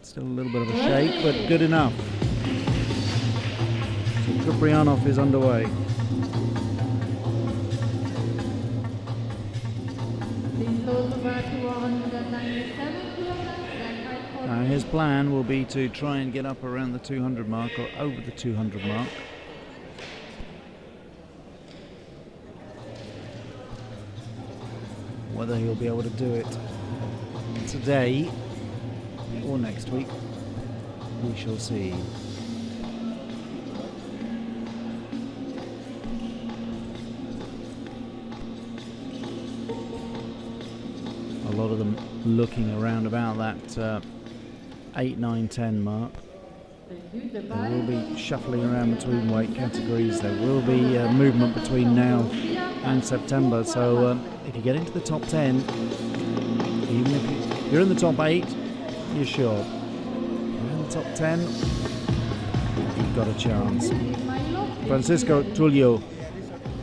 Still a little bit of a shake, but good enough. So Kuprianov is underway. His plan will be to try and get up around the 200 mark or over the 200 mark. Whether he'll be able to do it today or next week, we shall see. A lot of them looking around about that 8, 9, 10 mark. There will be shuffling around between weight categories. There will be movement between now and September. So if you get into the top 10, even if you're in the top 8, you're sure. If you're in the top 10, you've got a chance. Francisco Tulio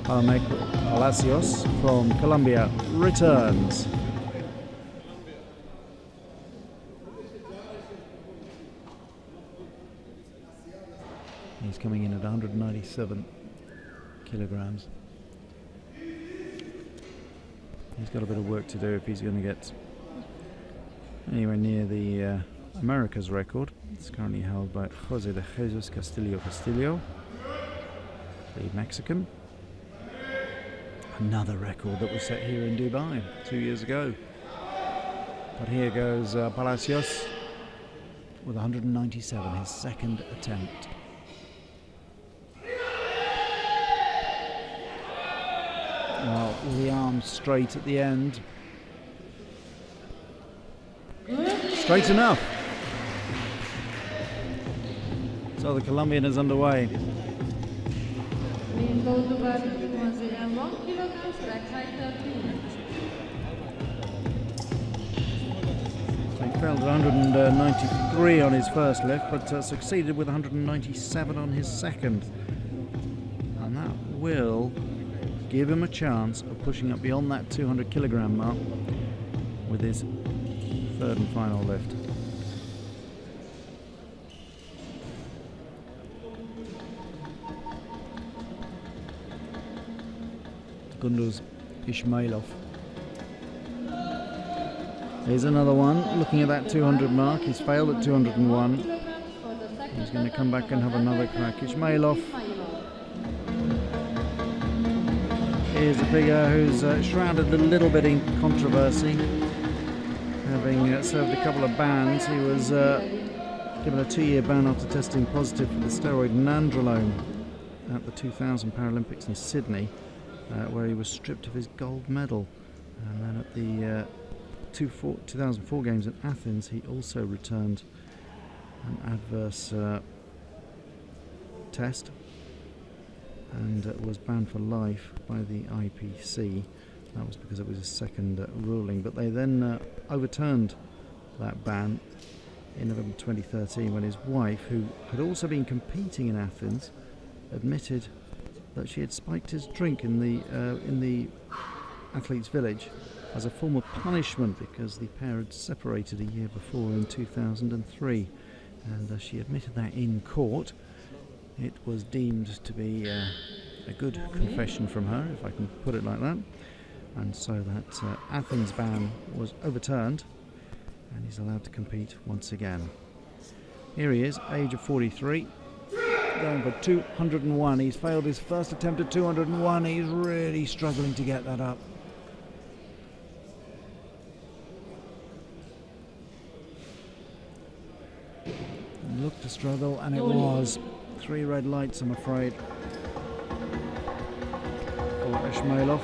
Palacios from Colombia returns. He's coming in at 197 kilograms. He's got a bit of work to do if he's going to get anywhere near the America's record. It's currently held by Jose de Jesus Castillo, the Mexican. Another record that was set here in Dubai 2 years ago. But here goes Palacios with 197, his second attempt. With the arms straight at the end. Straight enough. So the Colombian is underway. So he failed at 193 on his first lift, but succeeded with 197 on his second. And that will give him a chance of pushing up beyond that 200 kilogram mark with his third and final lift. Gunduz Ismailov. Here's another one looking at that 200 mark. He's failed at 201. He's going to come back and have another crack. Ismailov is a figure who's shrouded a little bit in controversy, having served a couple of bans. He was given a 2-year ban after testing positive for the steroid nandrolone at the 2000 Paralympics in Sydney, where he was stripped of his gold medal. And then at the 2004 games in Athens, he also returned an adverse test and was banned for life by the IPC. That was because it was a second ruling, but they then overturned that ban in November 2013 when his wife, who had also been competing in Athens, admitted that she had spiked his drink in the athletes' village as a form of punishment because the pair had separated a year before in 2003, and she admitted that in court. It was deemed to be a good confession from her, if I can put it like that, and so that Athens ban was overturned, and he's allowed to compete once again. Here he is, age of 43, going for 201. He's failed his first attempt at 201. He's really struggling to get that up. Looked to struggle, and it was 3 red lights, I'm afraid, for Ishmailov.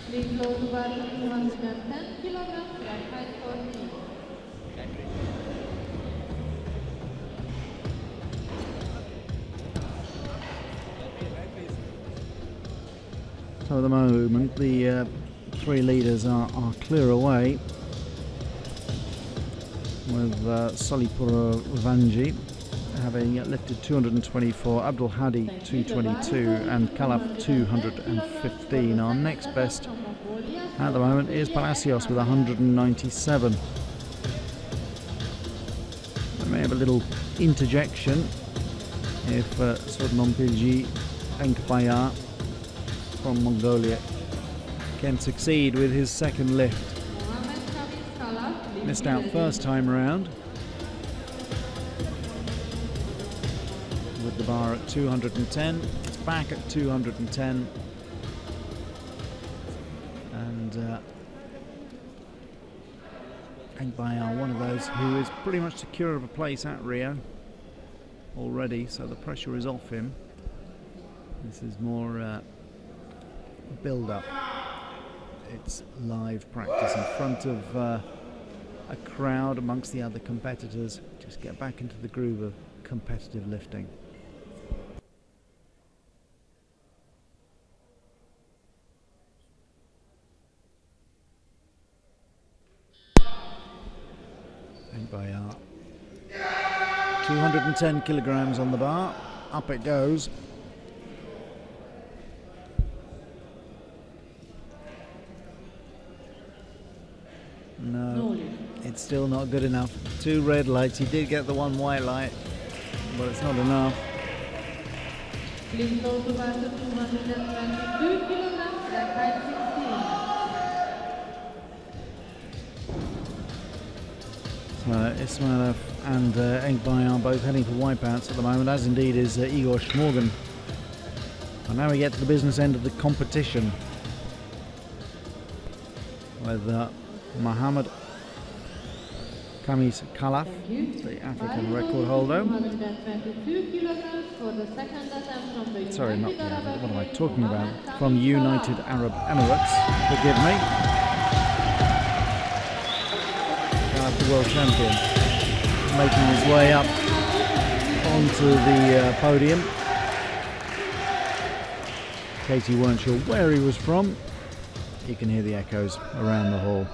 Please load to bar 210 kilograms at height 14. So at the moment, the 3 leaders are clear away, with Solipura Vanji having lifted 224, Abdul Hadi 222, and Kalaf 215. Our next best at the moment is Palacios with 197. I may have a little interjection if Sodnompilji Enkpaya from Mongolia can succeed with his second lift. Missed out first time around with the bar at 210. It's back at 210, and Enkpaya, one of those who is pretty much secure of a place at Rio already, so the pressure is off him. This is more build up. It's live practice in front of a crowd amongst the other competitors. Just get back into the groove of competitive lifting. Enkpaya, 210 kilograms on the bar. Up it goes. No, it's still not good enough. 2 red lights. He did get the 1 white light, but it's not enough. Please load to bar 222 kilograms at height 16. So Ismailov and Enkpaya are both heading for wipeouts at the moment, as indeed is Igor Shmorgan. And now we get to the business end of the competition with Mohammed Kamis Kalaf, the African record holder. 222 kilograms for the second attempt from the Sorry, not United the Arab what am I Emirates. talking about? From United Arab Emirates. Forgive me. Kalaf, the world champion, making his way up onto the podium. In case you weren't sure where he was from, you can hear the echoes around the hall.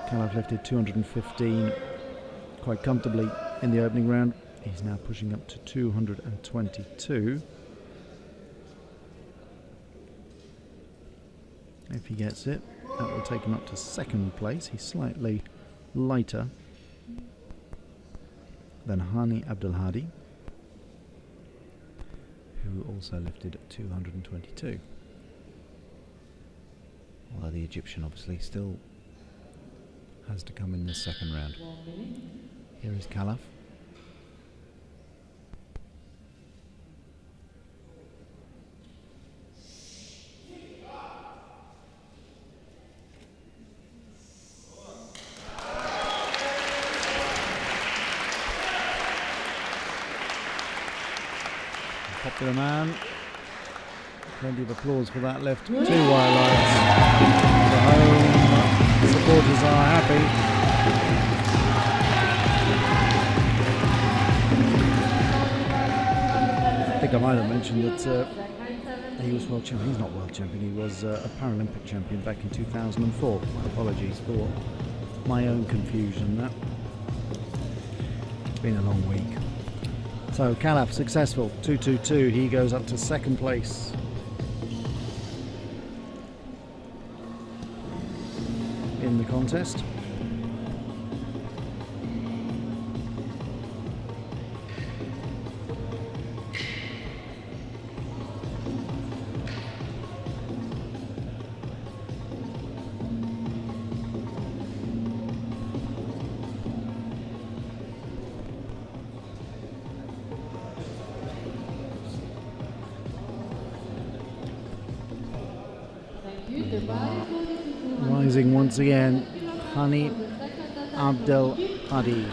Kalaf lifted 215 quite comfortably in the opening round. He's now pushing up to 222. If he gets it, that will take him up to second place. He's slightly lighter than Hani Abdelhadi, who also lifted 222. Although the Egyptian obviously still has to come in the second round. Here is Kalaf. Popular man. Plenty of applause for that lift. 2 white lights. The home supporters are happy. I think I might have mentioned that he was world champion. He's not world champion. He was a Paralympic champion back in 2004. Apologies for my own confusion. It's been a long week. So Kalaf successful, 222. He goes up to second place. In the contest. you. The bar is loaded to 200. Rising once again, Hani Abdel Hadi.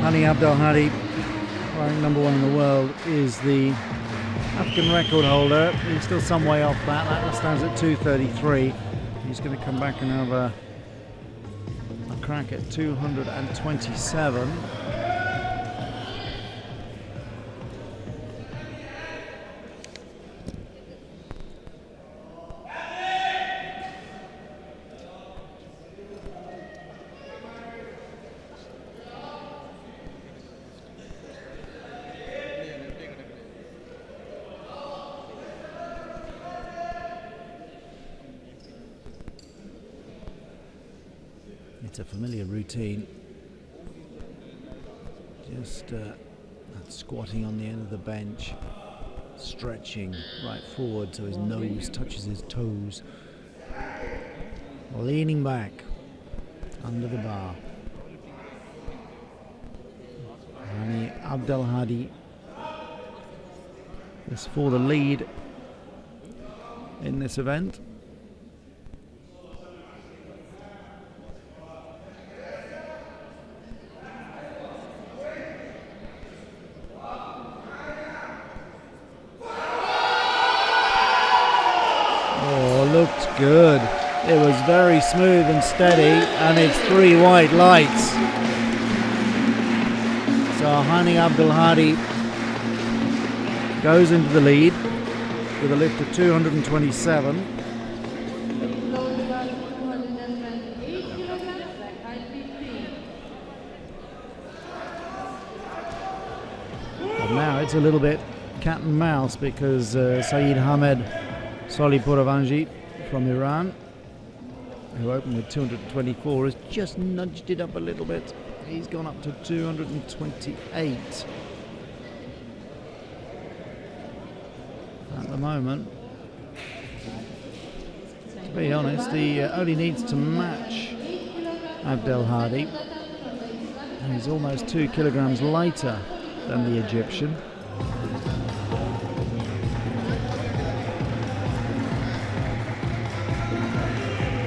Hani Abdel Hadi, ranked number 1 in the world, is the African record holder. He's still some way off that. That stands at 2:33. He's going to come back and have a crack at 227. It's a familiar routine. Just that squatting on the end of the bench, stretching right forward so his nose touches his toes, leaning back under the bar. Hani Abdel Hadi is for the lead in this event. Looked good. It was very smooth and steady, and it's 3 white lights. So Hani Abdel Hadi goes into the lead with a lift of 227. But now it's a little bit cat and mouse because Saeed Hamed Solipuravanji from Iran, who opened with 224, has just nudged it up a little bit. He's gone up to 228 at the moment. To be honest, he only needs to match Abdel Hadi. He's almost 2 kilograms lighter than the Egyptian.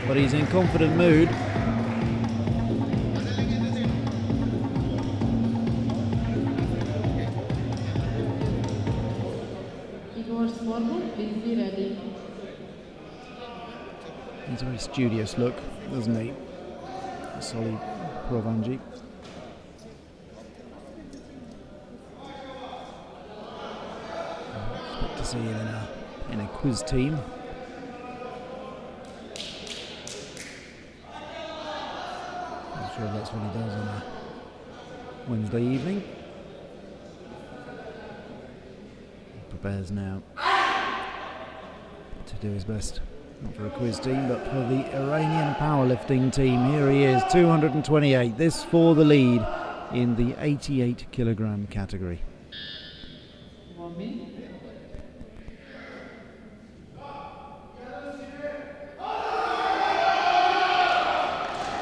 But he's in confident mood. He's a very studious look, doesn't he? Solly Provanji. Expect to see him in a quiz team. Sure that's what he does on a Wednesday evening. He prepares now to do his best, not for a quiz team, but for the Iranian powerlifting team. Here he is, 228. This for the lead in the 88 kilogram category.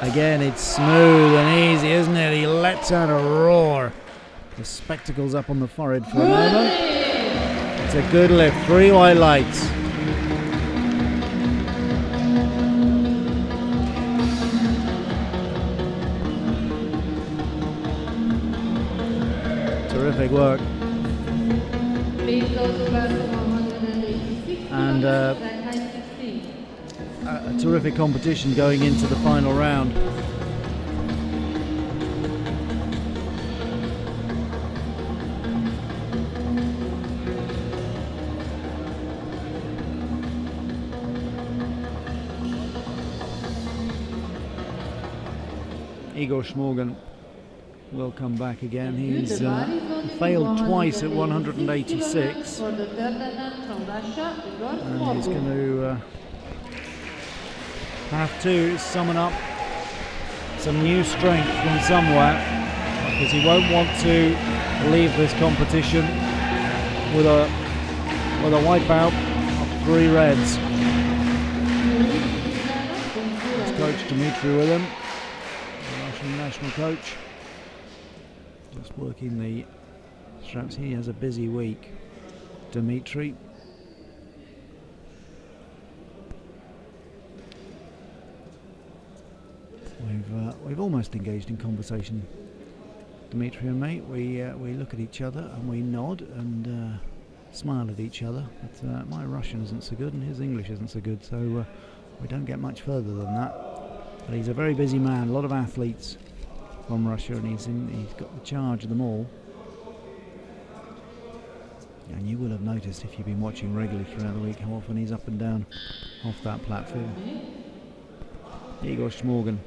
Again, it's smooth and easy, isn't it? He lets out a roar. The spectacles up on the forehead for a moment. It's a good lift. 3 white lights. Terrific work. And a terrific competition going into the final round. Igor Schmorgan will come back again. He's failed twice at 186, and he's going to have to summon up some new strength from somewhere, because he won't want to leave this competition with a wipeout of 3 reds. His coach Dimitri with him, the Russian national coach. Just working the straps. He has a busy week, Dimitri. We've almost engaged in conversation, Dimitri and me. We look at each other and we nod and smile at each other. But my Russian isn't so good and his English isn't so good, so we don't get much further than that. But he's a very busy man. A lot of athletes from Russia, and he's got the charge of them all. And you will have noticed, if you've been watching regularly throughout the week, how often he's up and down off that platform. Igor Shmorgan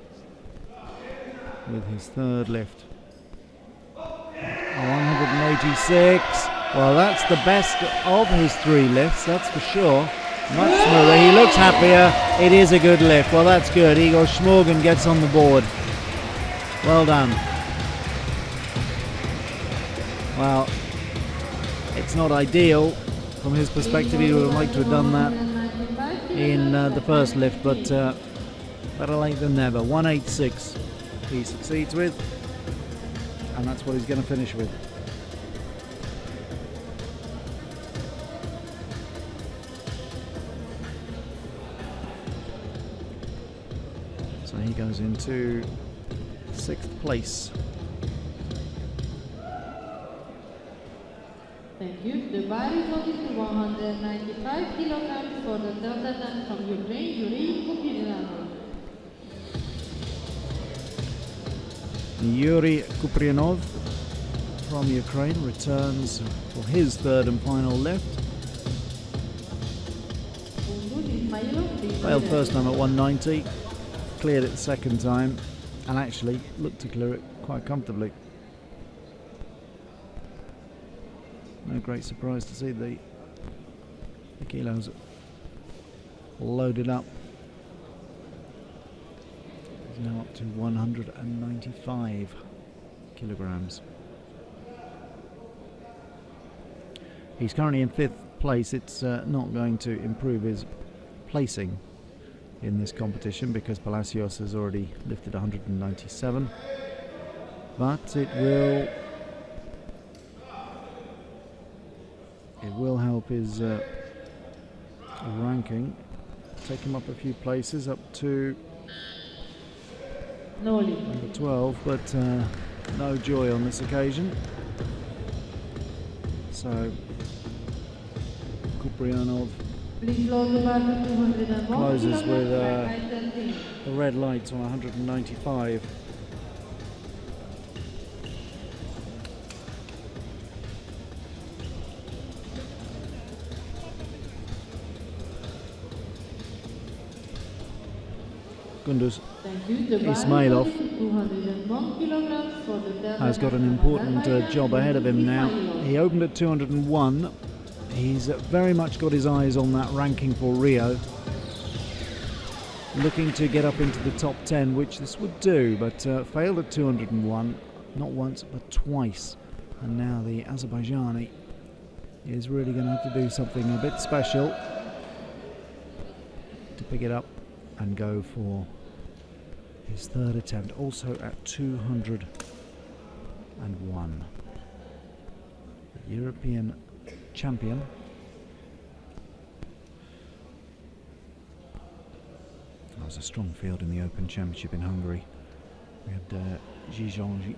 with his third lift. 186. Well, that's the best of his 3 lifts, that's for sure. Much smoother. He looks happier. It is a good lift. Well, that's good. Igor Shmorgan gets on the board. Well done. Well, it's not ideal from his perspective. He would have liked to have done that in the first lift, but better late than never. 186 he succeeds with, and that's what he's going to finish with. So he goes into 6th place. Thank you. The bar is voted to 195 kilograms for the third attempt from Ukraine, Yuri Kuprianov. Yuri Kuprianov from Ukraine returns for his third and final lift. Failed first time at 190, cleared it the second time, and actually looked to clear it quite comfortably. No great surprise to see the kilos loaded up. He's now up to 195 kilograms. He's currently in 5th place. It's not going to improve his placing in this competition because Palacios has already lifted 197, but it will help his ranking, take him up a few places, up to number 12, but no joy on this occasion. So Kuprianov closes with the red lights on 195. Gunduz Ismailov has got an important job ahead of him now. He opened at 201. He's very much got his eyes on that ranking for Rio. Looking to get up into the top 10, which this would do, but failed at 201, not once but twice. And now the Azerbaijani is really going to have to do something a bit special to pick it up and go for his third attempt, also at 201. The European champion. That was a strong field in the Open Championship in Hungary. We had Zhizhong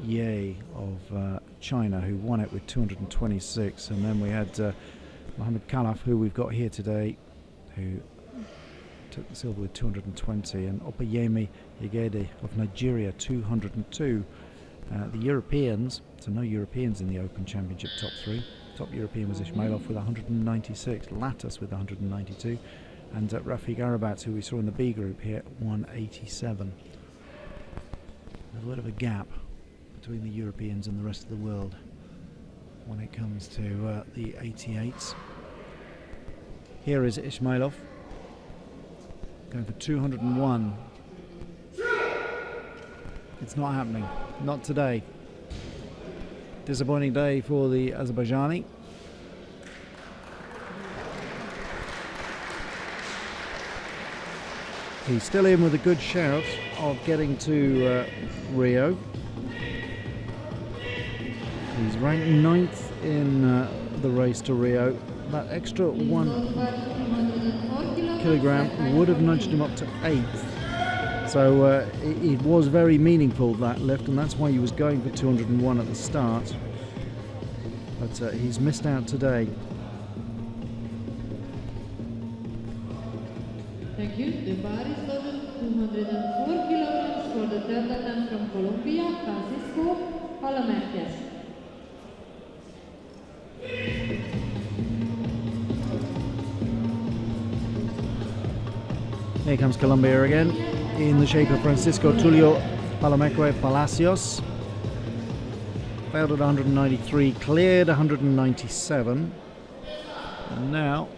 Ye of China, who won it with 226, and then we had Mohamed Khalaf, who we've got here today, who took the silver with 220, and Opeyemi Yegede of Nigeria, 202. The Europeans, so no Europeans in the Open Championship top 3. Top European was Ismailov with 196, Latas with 192, and Rafik Arabat, who we saw in the B group here, 187. There's a bit of a gap between the Europeans and the rest of the world when it comes to the 88s. Here is Ismailov going for 201. It's not happening, not today. Disappointing day for the Azerbaijani. He's still in with a good shout of getting to Rio. He's ranked 9th in the race to Rio. That extra 1 kilogram would have nudged him up to 8th. So it was very meaningful, that lift, and that's why he was going for 201 at the start. But he's missed out today. Thank you. The bar is loaded 204 kilograms for the third attempt from Colombia, Francisco Palomarques. Here comes Colombia again, in the shape of Francisco Tulio Palomarques Palacios. Failed at 193, cleared 197, and now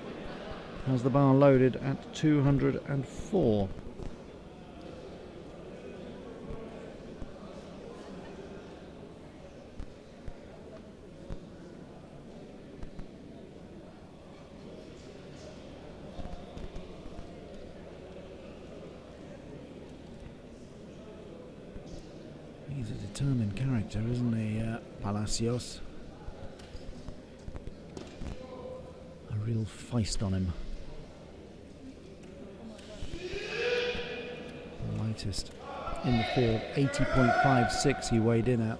has the bar loaded at 204. He's a determined character, isn't he, Palacios? A real feist on him. The lightest in the field, 80.56 he weighed in at.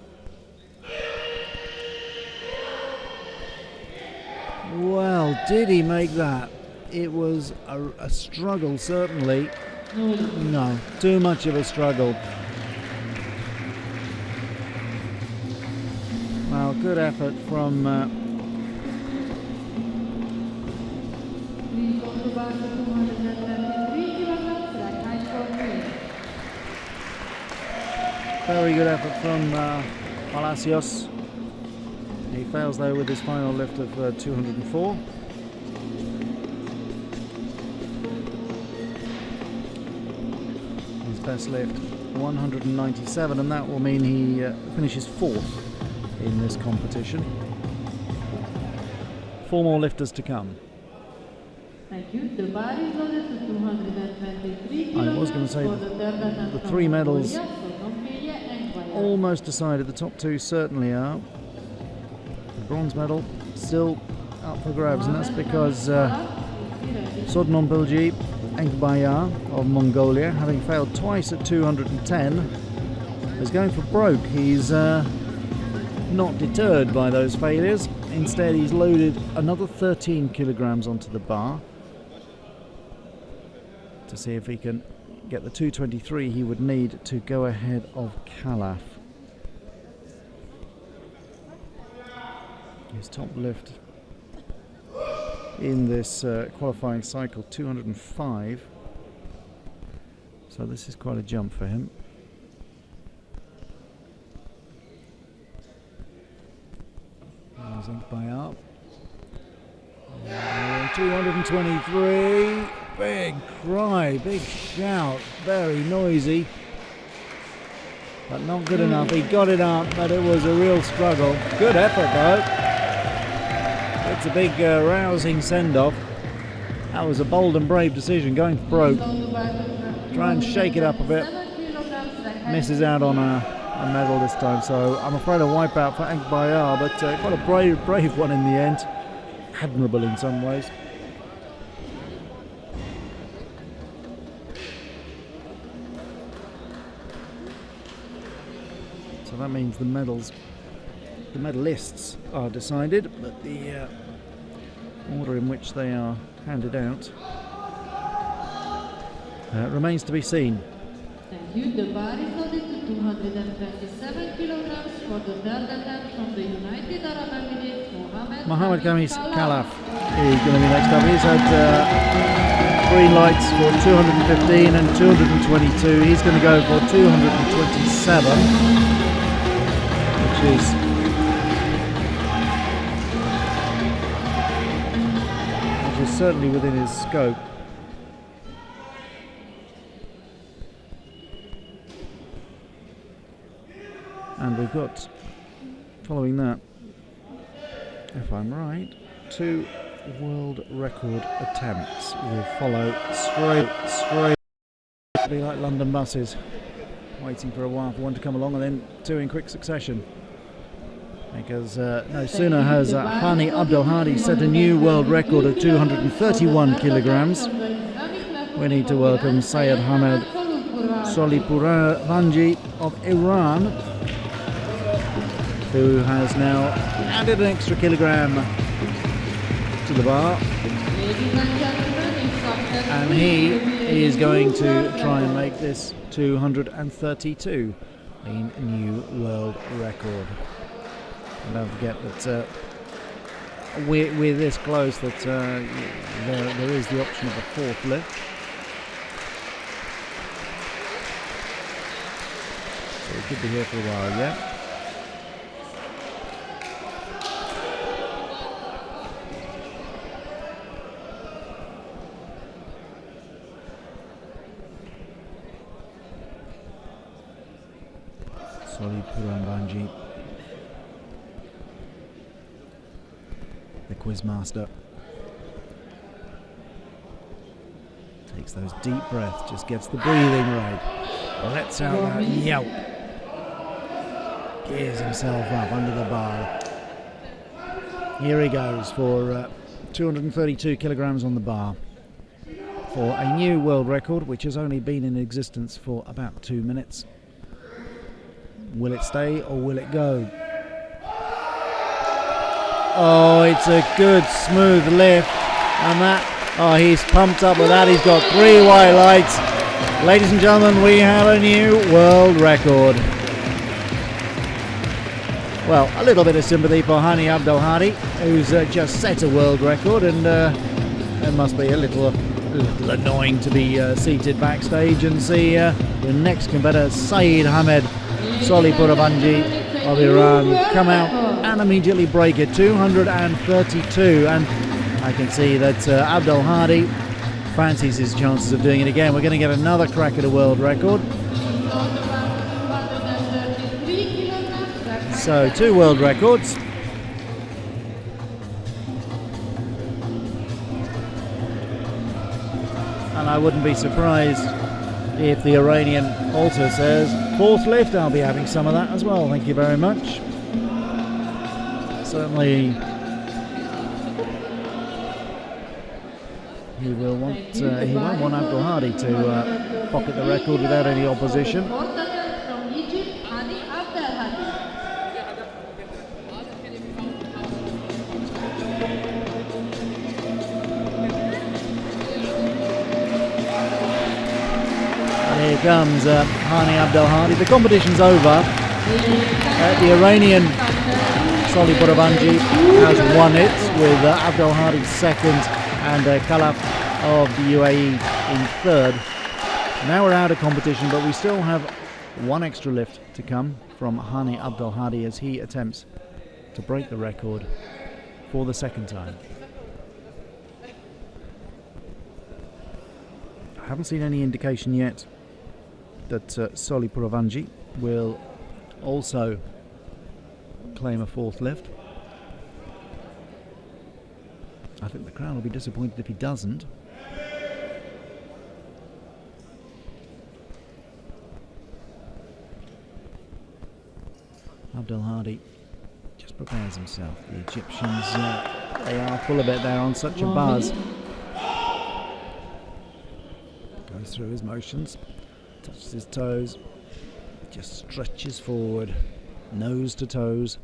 Well, did he make that? It was a struggle, certainly. No, too much of a struggle. Well, good effort from very good effort from Palacios. He fails though with his final lift of 204. His best lift 197, and that will mean he finishes 4th in this competition. 4 more lifters to come. Thank you. The bar is loaded to 223 kilograms. I was going to say the 3 medals almost decided. The top 2 certainly are. The bronze medal still up for grabs, and that's because Sodnon Bilgi Enkbayar of Mongolia, having failed twice at 210, is going for broke. He's not deterred by those failures. Instead, he's loaded another 13 kilograms onto the bar to see if he can get the 223 he would need to go ahead of Calaf. His top lift in this qualifying cycle, 205. So this is quite a jump for him. Bayard. 223. Big cry, big shout, very noisy, but not good enough. He got it up, but it was a real struggle. Good effort though. It's a big rousing send-off. That was a bold and brave decision, going for broke. Try and shake it up a bit. Misses out on a medal this time, so I'm afraid a wipeout for Enkbayar, but quite a brave one in the end. Admirable in some ways. So that means the medalists are decided, but the order in which they are handed out remains to be seen. Thank you. The bar is loaded to 227 kilograms for the third attempt from the United Arab Emirates, Mohammed Khamis Calaf is going to be next up. He's had green lights for 215 and 222. He's going to go for 227, which is certainly within his scope. And we've got, following that, if I'm right, 2 world record attempts will follow straight. It'll be like London buses, waiting for a while for one to come along and then 2 in quick succession. because no sooner has Hani Abdelhadi set a new world record of 231 kilograms. We need to welcome Syed Hamed Solipouravanji of Iran, who has now added an extra kilogram to the bar, and he is going to try and make this 232 a new world record. And don't forget that we're this close that there is the option of a fourth lift. So we could be here for a while yet. Solipouravanji, the quizmaster, takes those deep breaths, just gets the breathing right, lets out that yelp, gears himself up under the bar. Here he goes for 232 kilograms on the bar for a new world record, which has only been in existence for about 2 minutes. Will it stay or will it go? Oh, it's a good smooth lift, and that, he's pumped up with that. He's got 3 white lights. Ladies and gentlemen, we have a new world record. Well, a little bit of sympathy for Hani Abdelhadi, who's just set a world record, and it must be a little annoying to be seated backstage and see the next competitor, Syed Hamed Solipouravanji of Iran, come out and immediately break it, 232, and I can see that Abdelhadi fancies his chances of doing it again. We're going to get another crack at a world record. So 2 world records. And I wouldn't be surprised if the Iranian also says, 4th lift, I'll be having some of that as well, thank you very much. Certainly he won't want Abdelhadi to pocket the record without any opposition. Here comes Hani Abdelhadi. The competition's over. The Iranian Solipouravanji has won it with Abdelhadi second and Khalaf of the UAE in third. Now we're out of competition, but we still have 1 extra lift to come from Hani Abdelhadi as he attempts to break the record for the 2nd time. I haven't seen any indication yet that Solipouravanji will also claim a 4th lift. I think the crowd will be disappointed if he doesn't. Abdelhadi just prepares himself. The Egyptians, they are full of it. They're on such a buzz. Goes through his motions. Touches his toes, just stretches forward, nose to toes.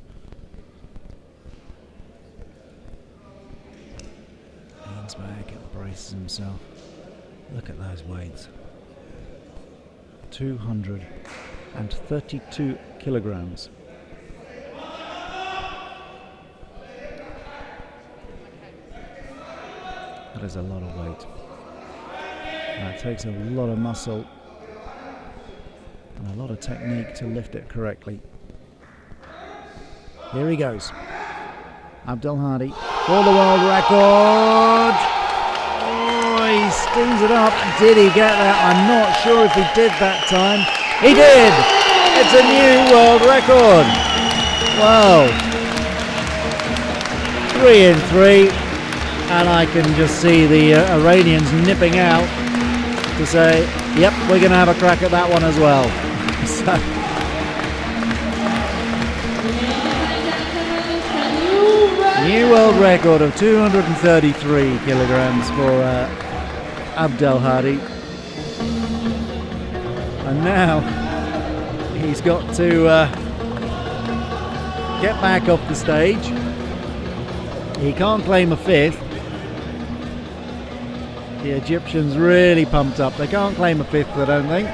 Leans back and braces himself. Look at those weights. 232 kilograms. That is a lot of weight. That takes a lot of muscle and a lot of technique to lift it correctly. Here he goes. Abdelhadi for the world record. Oh, he steams it up. Did he get that? I'm not sure if he did that time. He did! It's a new world record. Wow. 3 in 3. And I can just see the Iranians nipping out to say, yep, we're going to have a crack at that one as well. So, world record of 233 kilograms for Abdel Hadi. And now he's got to get back off the stage. He can't claim a fifth. The Egyptians really pumped up. They can't claim a fifth, I don't think.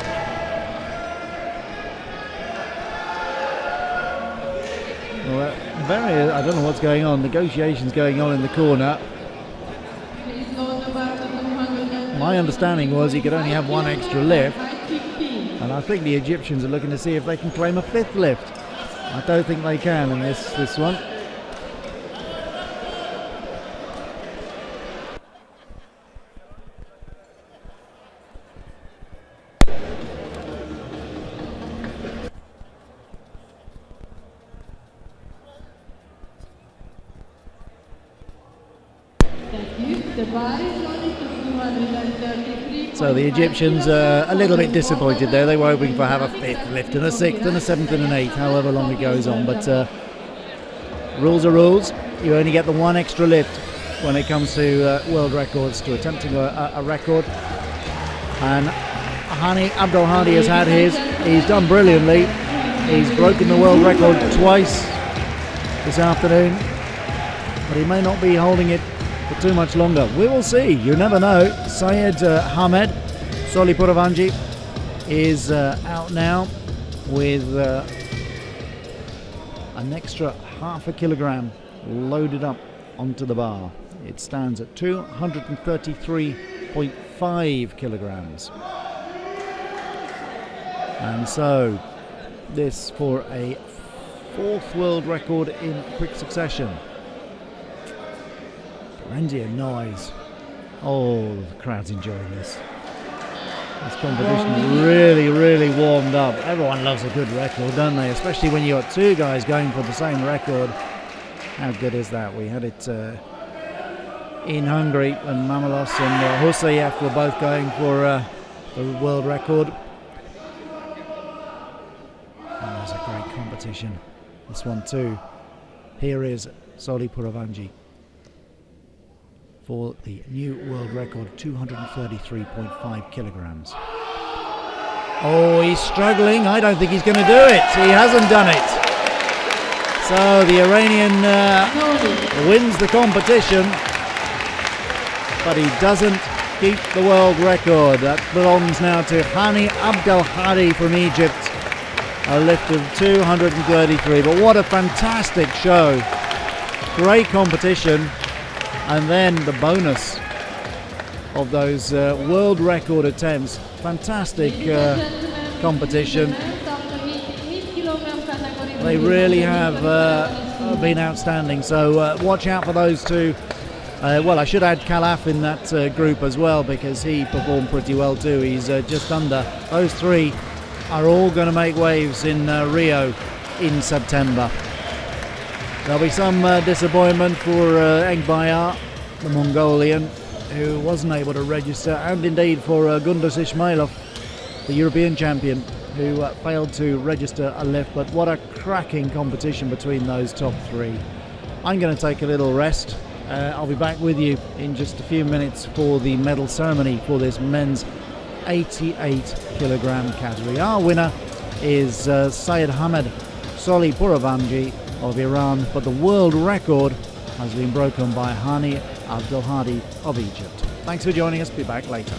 Well, I don't know what's going on. Negotiations going on in the corner. My understanding was he could only have one extra lift, and I think the Egyptians are looking to see if they can claim a fifth lift. I don't think they can in this one. So the Egyptians are a little bit disappointed there. They were hoping for have a fifth lift and a sixth and a seventh and an eighth, however long it goes on. But rules are rules. You only get the one extra lift when it comes to world records, to attempting a record. And Abdel Hadi has had his. He's done brilliantly. He's broken the world record twice this afternoon, but he may not be holding it for too much longer. We will see. You never know. Syed Hamed Solipuravanji is out now with an extra half a kilogram loaded up onto the bar. It stands at 233.5 kilograms. And so this for a fourth world record in quick succession. Plenty of noise. Oh, the crowd's enjoying this. This competition really warmed up. Everyone loves a good record, don't they? Especially when you've got two guys going for the same record. How good is that? We had it in Hungary when Mamalos and Husayev were both going for the world record. That was a great competition. This one too. Here is Solipuravanji for the new world record, 233.5 kilograms. Oh, he's struggling. I don't think he's going to do it. He hasn't done it. So the Iranian wins the competition, but he doesn't keep the world record. That belongs now to Hani Abdel Hadi from Egypt, a lift of 233. But what a fantastic show. Great competition. And then the bonus of those world record attempts. Fantastic competition. They really have been outstanding. So watch out for those two. Well, I should add Khalaf in that group as well, because he performed pretty well too. He's just under. Those three are all going to make waves in Rio in September. There'll be some disappointment for Engbayar, the Mongolian, who wasn't able to register, and indeed for Gunduz Ismailov, the European champion, who failed to register a lift. But what a cracking competition between those top three. I'm going to take a little rest. I'll be back with you in just a few minutes for the medal ceremony for this men's 88 kilogram category. Our winner is Syed Hamed Solipuravanji of Iran, but the world record has been broken by Hani Abdel Hadi of Egypt. Thanks for joining us. Be back later.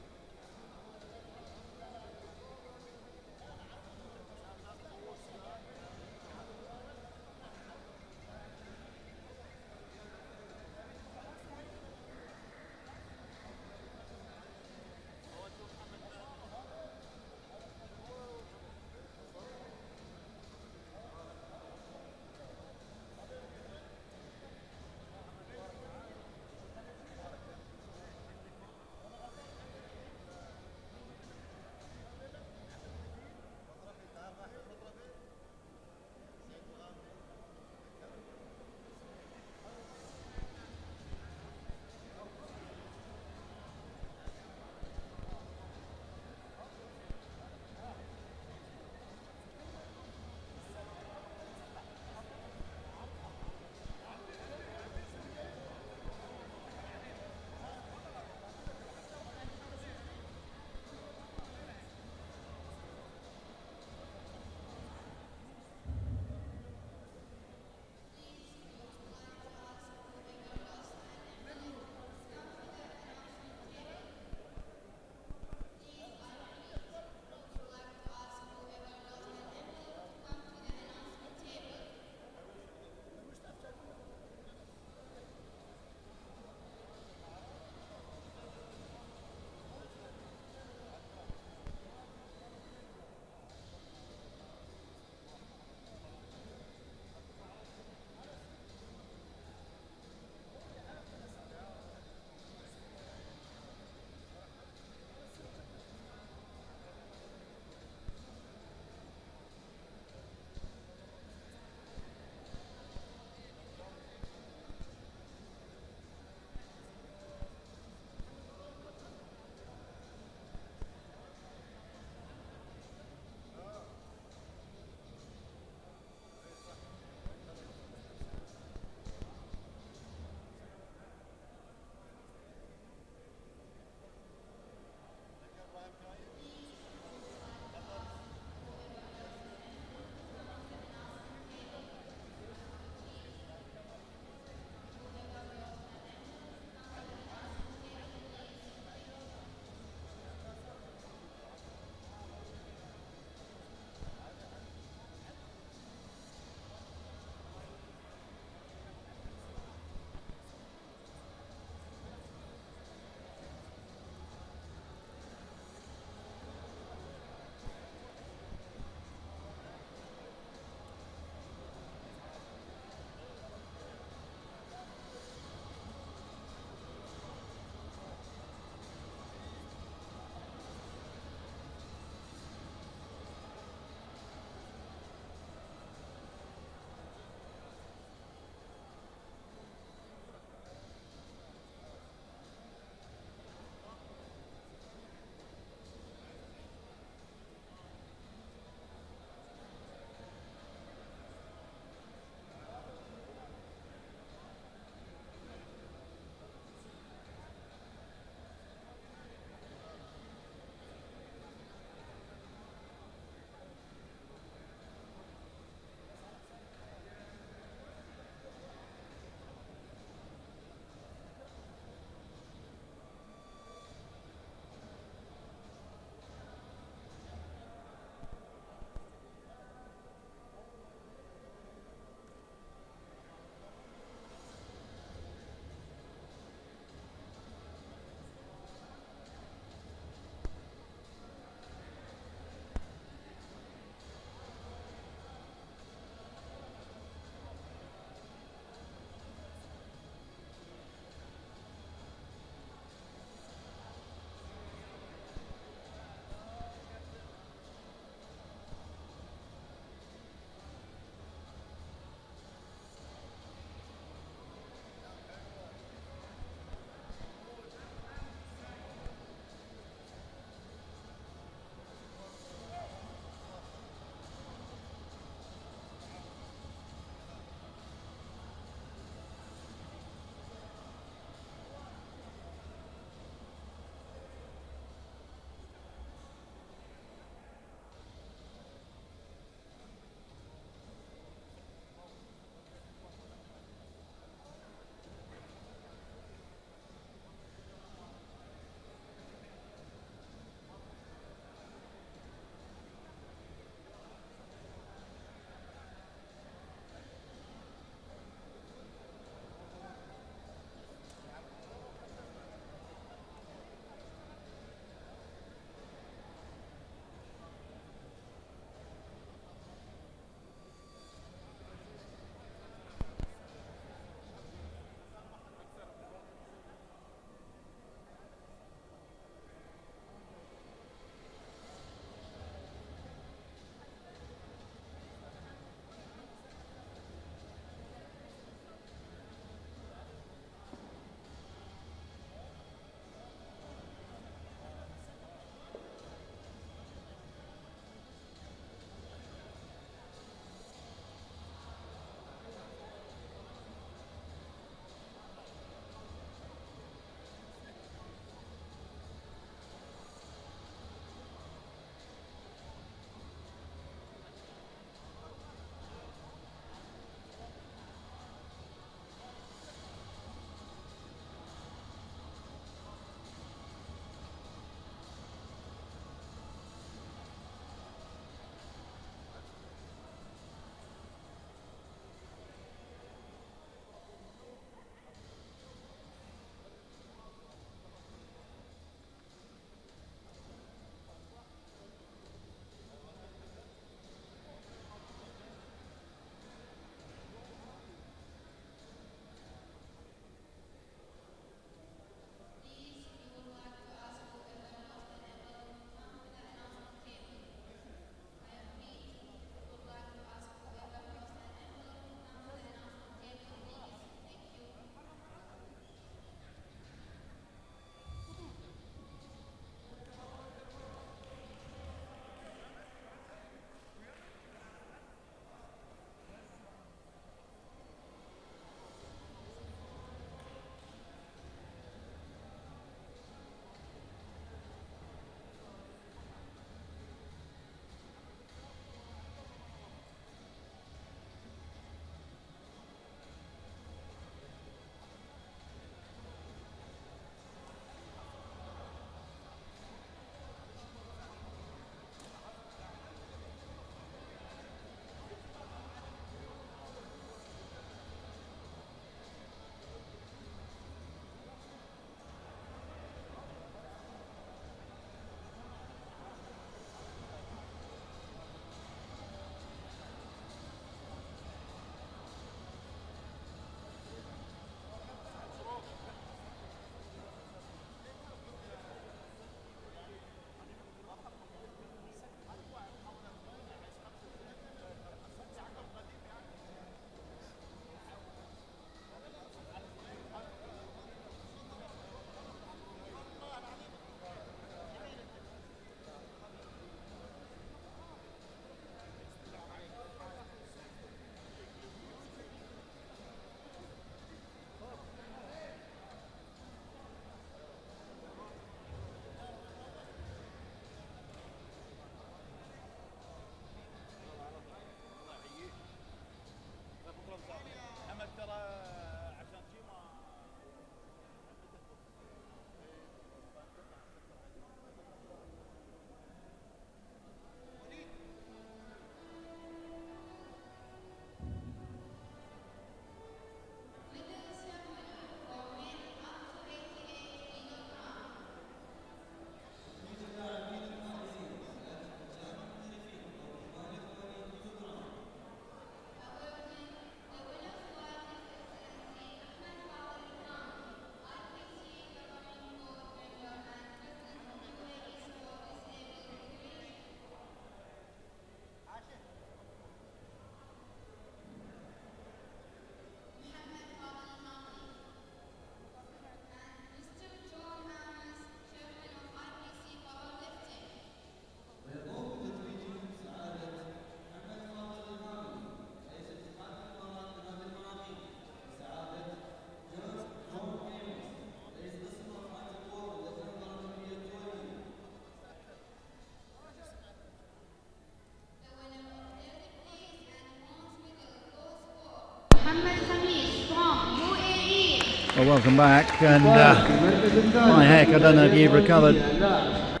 Well, welcome back, and my heck, I don't know if you've recovered. I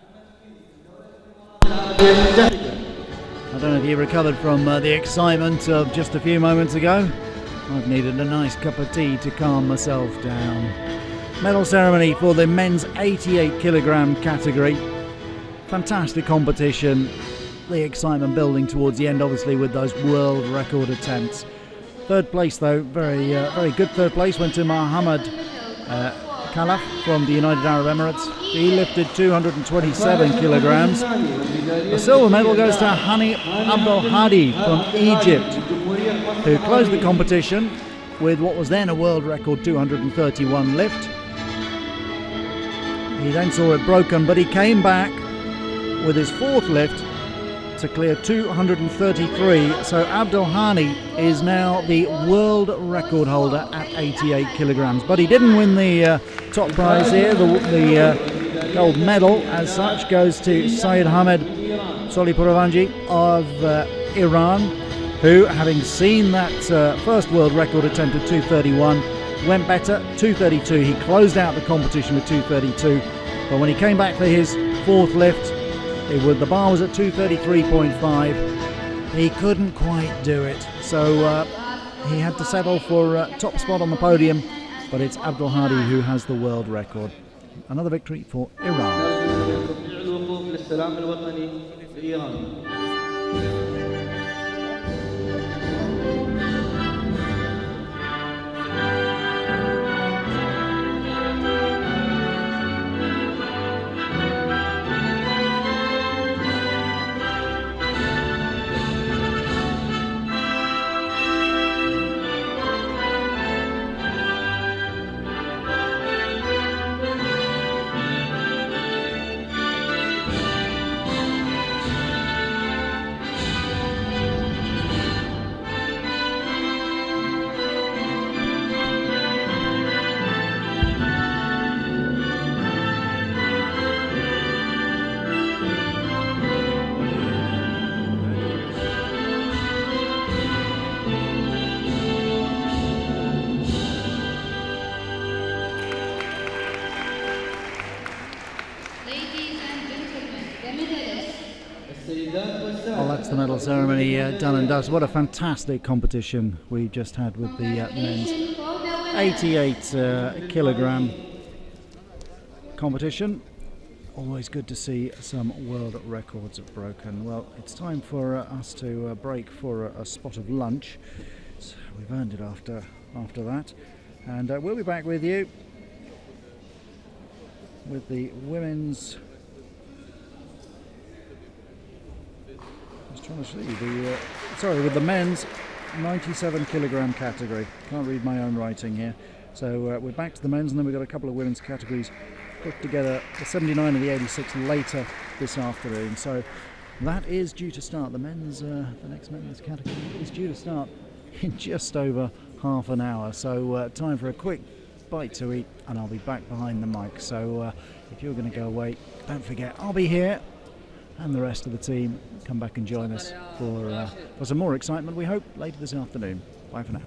don't know if you recovered from the excitement of just a few moments ago. I've needed a nice cup of tea to calm myself down. Medal ceremony for the men's 88 kilogram category. Fantastic competition. The excitement building towards the end, obviously, with those world record attempts. Third place, though, very good third place, went to Mohammed Khalaf from the United Arab Emirates. He lifted 227 kilograms. The silver medal goes to Hani Abdul Hadi from Egypt, who closed the competition with what was then a world record 231 lift. He then saw it broken, but he came back with his fourth lift to clear 233. So Abdul Hani is now the world record holder at 88 kilograms. But he didn't win the top prize here. The gold medal, as such, goes to Syed Hamed Solipuravanji of Iran, who, having seen that first world record attempt at 231, went better, 232. He closed out the competition with 232. But when he came back for his fourth lift, the bar was at 233.5. He couldn't quite do it, so he had to settle for top spot on the podium. But it's Abdul Hadi who has the world record. Another victory for Iran. Well, that's the medal ceremony done and dusted. What a fantastic competition we just had with the men's 88 kilogram competition. Always good to see some world records broken. Well, it's time for us to break for a spot of lunch. So we've earned it after that, and we'll be back with you with the women's. Trying to see with the men's 97 kilogram category. Can't read my own writing here. So we're back to the men's, and then we've got a couple of women's categories put together, the 79 and the 86 later this afternoon. So that is due to start. The men's, the next men's category is due to start in just over half an hour. So time for a quick bite to eat, and I'll be back behind the mic. So if you're going to go away, don't forget, I'll be here. And the rest of the team come back and join us for some more excitement, we hope, later this afternoon. Bye for now.